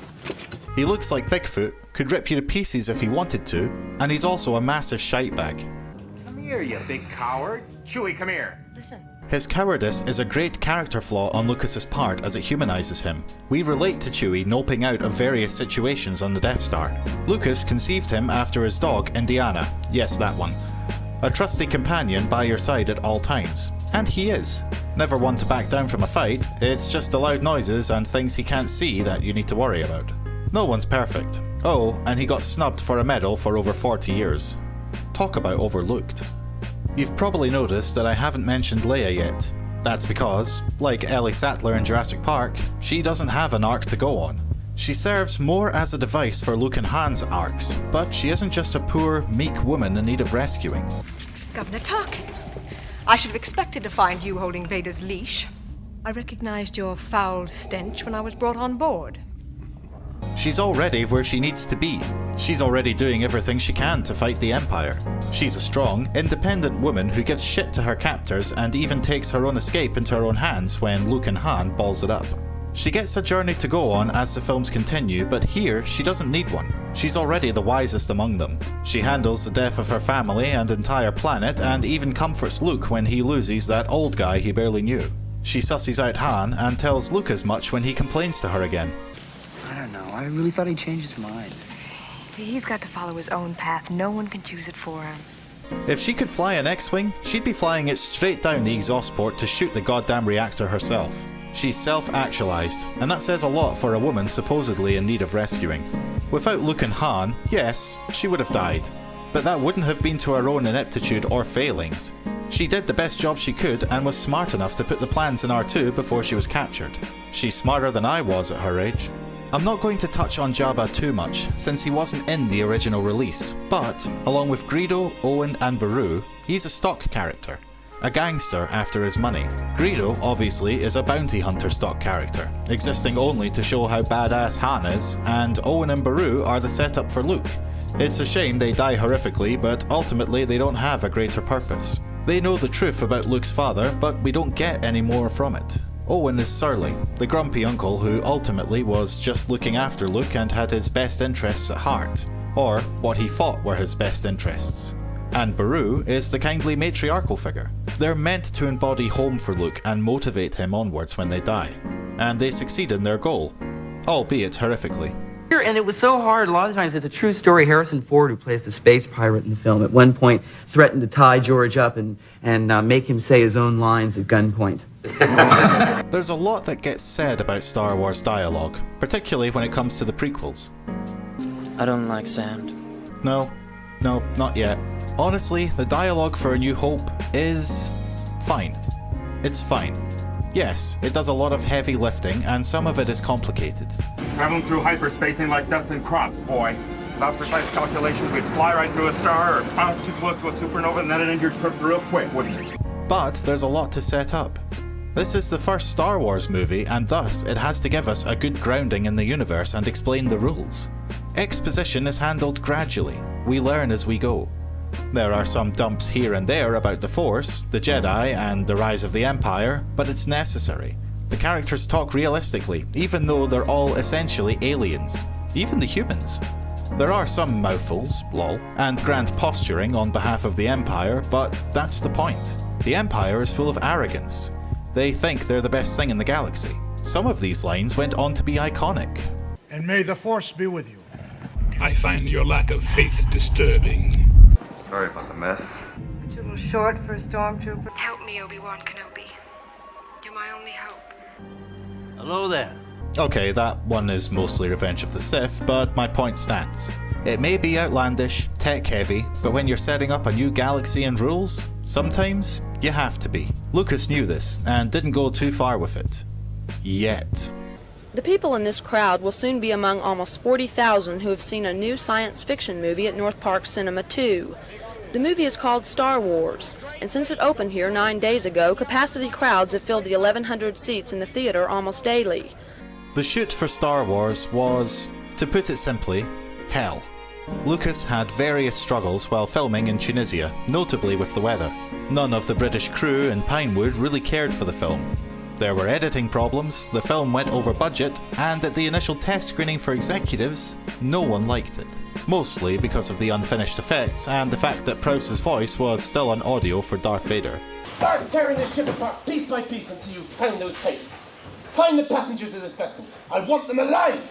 He looks like Bigfoot, could rip you to pieces if he wanted to, and he's also a massive shitebag. Come here, you big coward. Chewie, come here. Listen. His cowardice is a great character flaw on Lucas's part as it humanizes him. We relate to Chewie noping out of various situations on the Death Star. Lucas conceived him after his dog, Indiana. Yes, that one. A trusty companion by your side at all times. And he is. Never one to back down from a fight, it's just the loud noises and things he can't see that you need to worry about. No one's perfect. Oh, and he got snubbed for a medal for over 40 years. Talk about overlooked. You've probably noticed that I haven't mentioned Leia yet. That's because, like Ellie Sattler in Jurassic Park, she doesn't have an arc to go on. She serves more as a device for Luke and Han's arcs, but she isn't just a poor, meek woman in need of rescuing. Governor Tarkin, I should have expected to find you holding Vader's leash. I recognized your foul stench when I was brought on board. She's already where she needs to be. She's already doing everything she can to fight the Empire. She's a strong, independent woman who gives shit to her captors and even takes her own escape into her own hands when Luke and Han balls it up. She gets a journey to go on as the films continue, but here she doesn't need one. She's already the wisest among them. She handles the death of her family and entire planet and even comforts Luke when he loses that old guy he barely knew. She susses out Han and tells Luke as much when he complains to her again. I don't know. I really thought he changed his mind. He's got to follow his own path. No one can choose it for him. If she could fly an X-Wing, she'd be flying it straight down the exhaust port to shoot the goddamn reactor herself. She's self-actualized, and that says a lot for a woman supposedly in need of rescuing. Without Luke and Han, yes, she would have died. But that wouldn't have been to her own ineptitude or failings. She did the best job she could and was smart enough to put the plans in R2 before she was captured. She's smarter than I was at her age. I'm not going to touch on Jabba too much, since he wasn't in the original release, but, along with Greedo, Owen and Beru, he's a stock character. A gangster after his money. Greedo, obviously, is a bounty hunter stock character, existing only to show how badass Han is, and Owen and Beru are the setup for Luke. It's a shame they die horrifically, but ultimately they don't have a greater purpose. They know the truth about Luke's father, but we don't get any more from it. Owen is surly, the grumpy uncle who ultimately was just looking after Luke and had his best interests at heart, or what he thought were his best interests. And Beru is the kindly matriarchal figure. They're meant to embody home for Luke and motivate him onwards when they die. And they succeed in their goal, albeit horrifically. And it was so hard. A lot of times, it's a true story. Harrison Ford, who plays the space pirate in the film, at one point threatened to tie George up and make him say his own lines at gunpoint. There's a lot that gets said about Star Wars dialogue, particularly when it comes to the prequels. I don't like sand. No, not yet. Honestly, the dialogue for A New Hope is fine. It's fine. Yes, it does a lot of heavy lifting, and some of it is complicated. Traveling through hyperspace ain't like dust and crops, boy. Without precise calculations, we'd fly right through a star or bounce too close to a supernova and that'd end your trip real quick, wouldn't it? But there's a lot to set up. This is the first Star Wars movie, and thus it has to give us a good grounding in the universe and explain the rules. Exposition is handled gradually. We learn as we go. There are some dumps here and there about the Force, the Jedi, and the rise of the Empire, but it's necessary. The characters talk realistically, even though they're all essentially aliens. Even the humans. There are some mouthfuls, lol, and grand posturing on behalf of the Empire, but that's the point. The Empire is full of arrogance. They think they're the best thing in the galaxy. Some of these lines went on to be iconic. And may the Force be with you. I find your lack of faith disturbing. Sorry about the mess. Too little short for a stormtrooper. Help me, Obi-Wan Kenobi. You're my only hope. Hello there. Okay, that one is mostly Revenge of the Sith, but my point stands. It may be outlandish, tech-heavy, but when you're setting up a new galaxy and rules, sometimes you have to be. Lucas knew this, and didn't go too far with it. Yet. The people in this crowd will soon be among almost 40,000 who have seen a new science fiction movie at North Park Cinema 2. The movie is called Star Wars, and since it opened here 9 days ago, capacity crowds have filled the 1,100 seats in the theater almost daily. The shoot for Star Wars was, to put it simply, hell. Lucas had various struggles while filming in Tunisia, notably with the weather. None of the British crew in Pinewood really cared for the film. There were editing problems, the film went over budget, and at the initial test screening for executives, no one liked it. Mostly because of the unfinished effects and the fact that Prowse's voice was still on audio for Darth Vader. Start tearing this ship apart piece by piece until you find those tapes. Find the passengers of this vessel. I want them alive!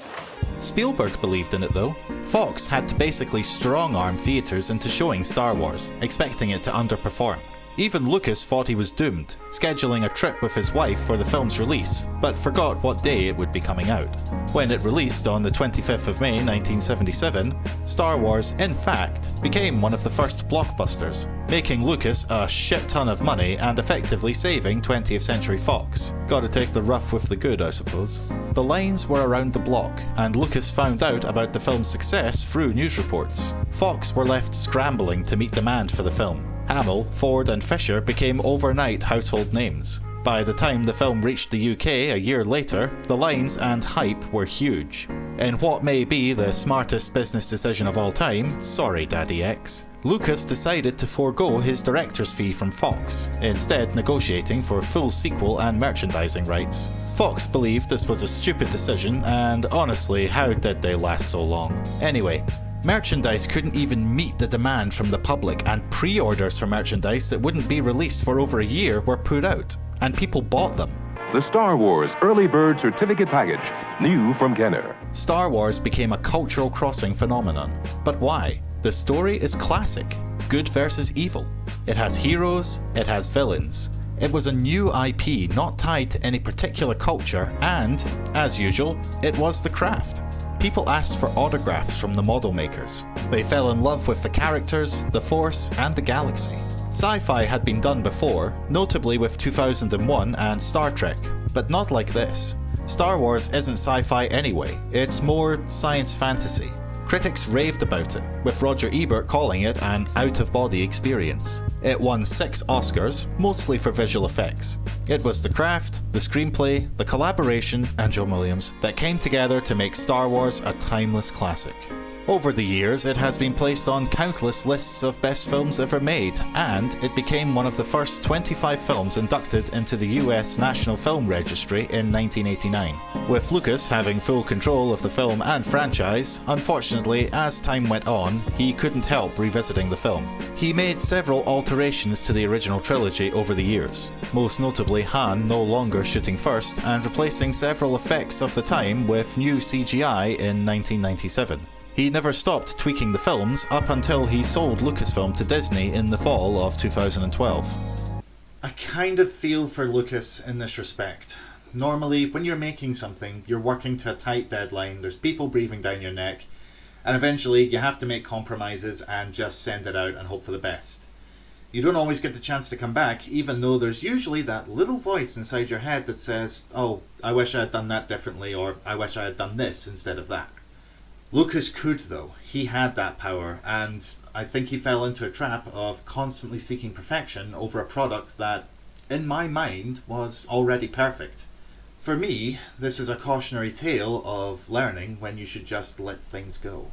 Spielberg believed in it though. Fox had to basically strong-arm theaters into showing Star Wars, expecting it to underperform. Even Lucas thought he was doomed, scheduling a trip with his wife for the film's release, but forgot what day it would be coming out. When it released on the 25th of May 1977, Star Wars, in fact, became one of the first blockbusters, making Lucas a shit ton of money and effectively saving 20th Century Fox. Gotta take the rough with the good, I suppose. The lines were around the block, and Lucas found out about the film's success through news reports. Fox were left scrambling to meet demand for the film. Hamill, Ford and Fisher became overnight household names. By the time the film reached the UK a year later, the lines and hype were huge. In what may be the smartest business decision of all time, sorry Daddy X, Lucas decided to forego his director's fee from Fox, instead negotiating for full sequel and merchandising rights. Fox believed this was a stupid decision, and honestly, how did they last so long? Anyway, merchandise couldn't even meet the demand from the public, and pre-orders for merchandise that wouldn't be released for over a year were put out, and people bought them. The Star Wars Early Bird Certificate Package, new from Kenner. Star Wars became a cultural crossing phenomenon. But why? The story is classic. Good versus evil. It has heroes, it has villains. It was a new IP not tied to any particular culture, and, as usual, it was the craft. People asked for autographs from the model makers. They fell in love with the characters, the Force, and the galaxy. Sci-fi had been done before, notably with 2001 and Star Trek, but not like this. Star Wars isn't sci-fi anyway, it's more science fantasy. Critics raved about it, with Roger Ebert calling it an out-of-body experience. It won 6 Oscars, mostly for visual effects. It was the craft, the screenplay, the collaboration, and John Williams that came together to make Star Wars a timeless classic. Over the years, it has been placed on countless lists of best films ever made, and it became one of the first 25 films inducted into the US National Film Registry in 1989. With Lucas having full control of the film and franchise, unfortunately, as time went on, he couldn't help revisiting the film. He made several alterations to the original trilogy over the years, most notably Han no longer shooting first and replacing several effects of the time with new CGI in 1997. He never stopped tweaking the films up until he sold Lucasfilm to Disney in the fall of 2012. I kind of feel for Lucas in this respect. Normally, when you're making something, you're working to a tight deadline, there's people breathing down your neck, and eventually you have to make compromises and just send it out and hope for the best. You don't always get the chance to come back, even though there's usually that little voice inside your head that says, oh, I wish I had done that differently, or I wish I had done this instead of that. Lucas could though, he had that power, and I think he fell into a trap of constantly seeking perfection over a product that, in my mind, was already perfect. For me, this is a cautionary tale of learning when you should just let things go.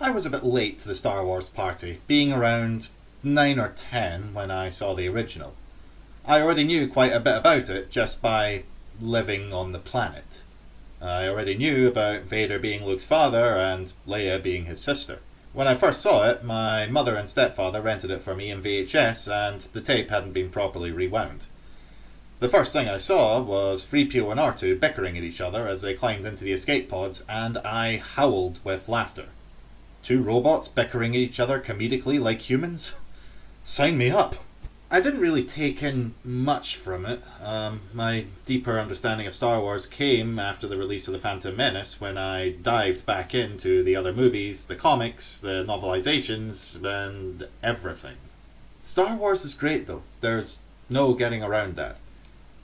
I was a bit late to the Star Wars party, being around 9 or 10 when I saw the original. I already knew quite a bit about it just by living on the planet. I already knew about Vader being Luke's father and Leia being his sister. When I first saw it, my mother and stepfather rented it for me in VHS and the tape hadn't been properly rewound. The first thing I saw was 3PO and R2 bickering at each other as they climbed into the escape pods, and I howled with laughter. 2 robots bickering at each other comedically like humans? Sign me up! I didn't really take in much from it. My deeper understanding of Star Wars came after the release of The Phantom Menace, when I dived back into the other movies, the comics, the novelizations, and everything. Star Wars is great though, there's no getting around that.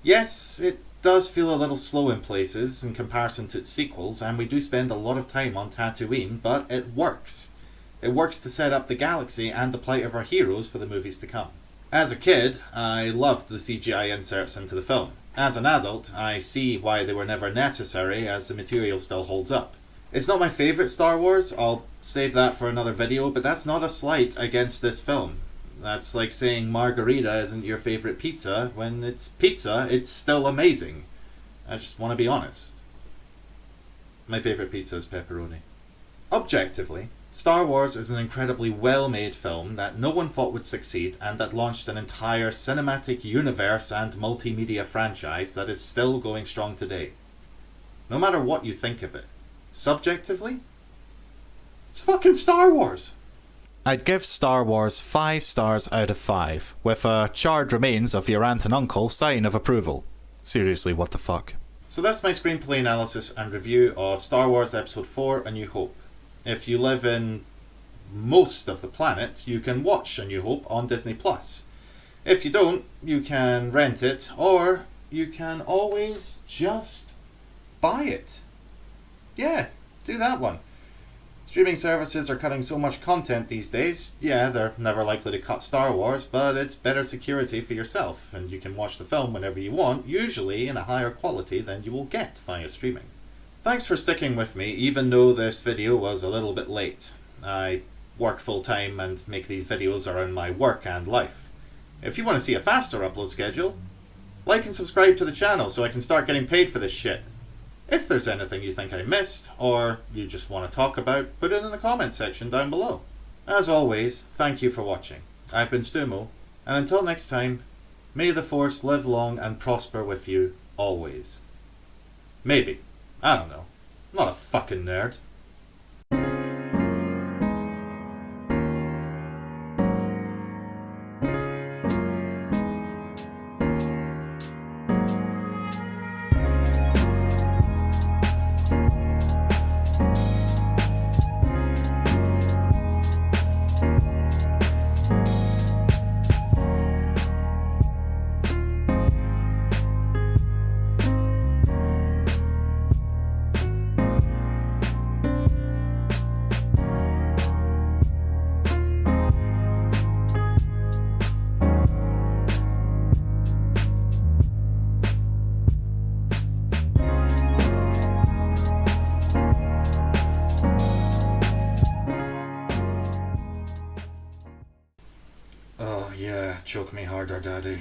Yes, it does feel a little slow in places in comparison to its sequels, and we do spend a lot of time on Tatooine, but it works. It works to set up the galaxy and the plight of our heroes for the movies to come. As a kid, I loved the CGI inserts into the film. As an adult, I see why they were never necessary, as the material still holds up. It's not my favourite Star Wars, I'll save that for another video, but that's not a slight against this film. That's like saying margarita isn't your favourite pizza. When it's pizza, it's still amazing. I just want to be honest. My favourite pizza is pepperoni. Objectively, Star Wars is an incredibly well-made film that no one thought would succeed and that launched an entire cinematic universe and multimedia franchise that is still going strong today. No matter what you think of it, subjectively, it's fucking Star Wars! I'd give Star Wars 5 stars out of 5, with a charred remains of your aunt and uncle sign of approval. Seriously, what the fuck? So that's my screenplay analysis and review of Star Wars Episode 4 A New Hope. If you live in most of the planet, you can watch A New Hope on Disney+. If you don't, you can rent it, or you can always just buy it. Yeah, do that one. Streaming services are cutting so much content these days. Yeah, they're never likely to cut Star Wars, but it's better security for yourself, and you can watch the film whenever you want, usually in a higher quality than you will get via streaming. Thanks for sticking with me, even though this video was a little bit late. I work full-time and make these videos around my work and life. If you want to see a faster upload schedule, like and subscribe to the channel so I can start getting paid for this shit. If there's anything you think I missed, or you just want to talk about, put it in the comment section down below. As always, thank you for watching. I've been Stumo, and until next time, may the Force live long and prosper with you, always. Maybe. I don't know. I'm not a fucking nerd. Oh yeah, choke me harder, Daddy.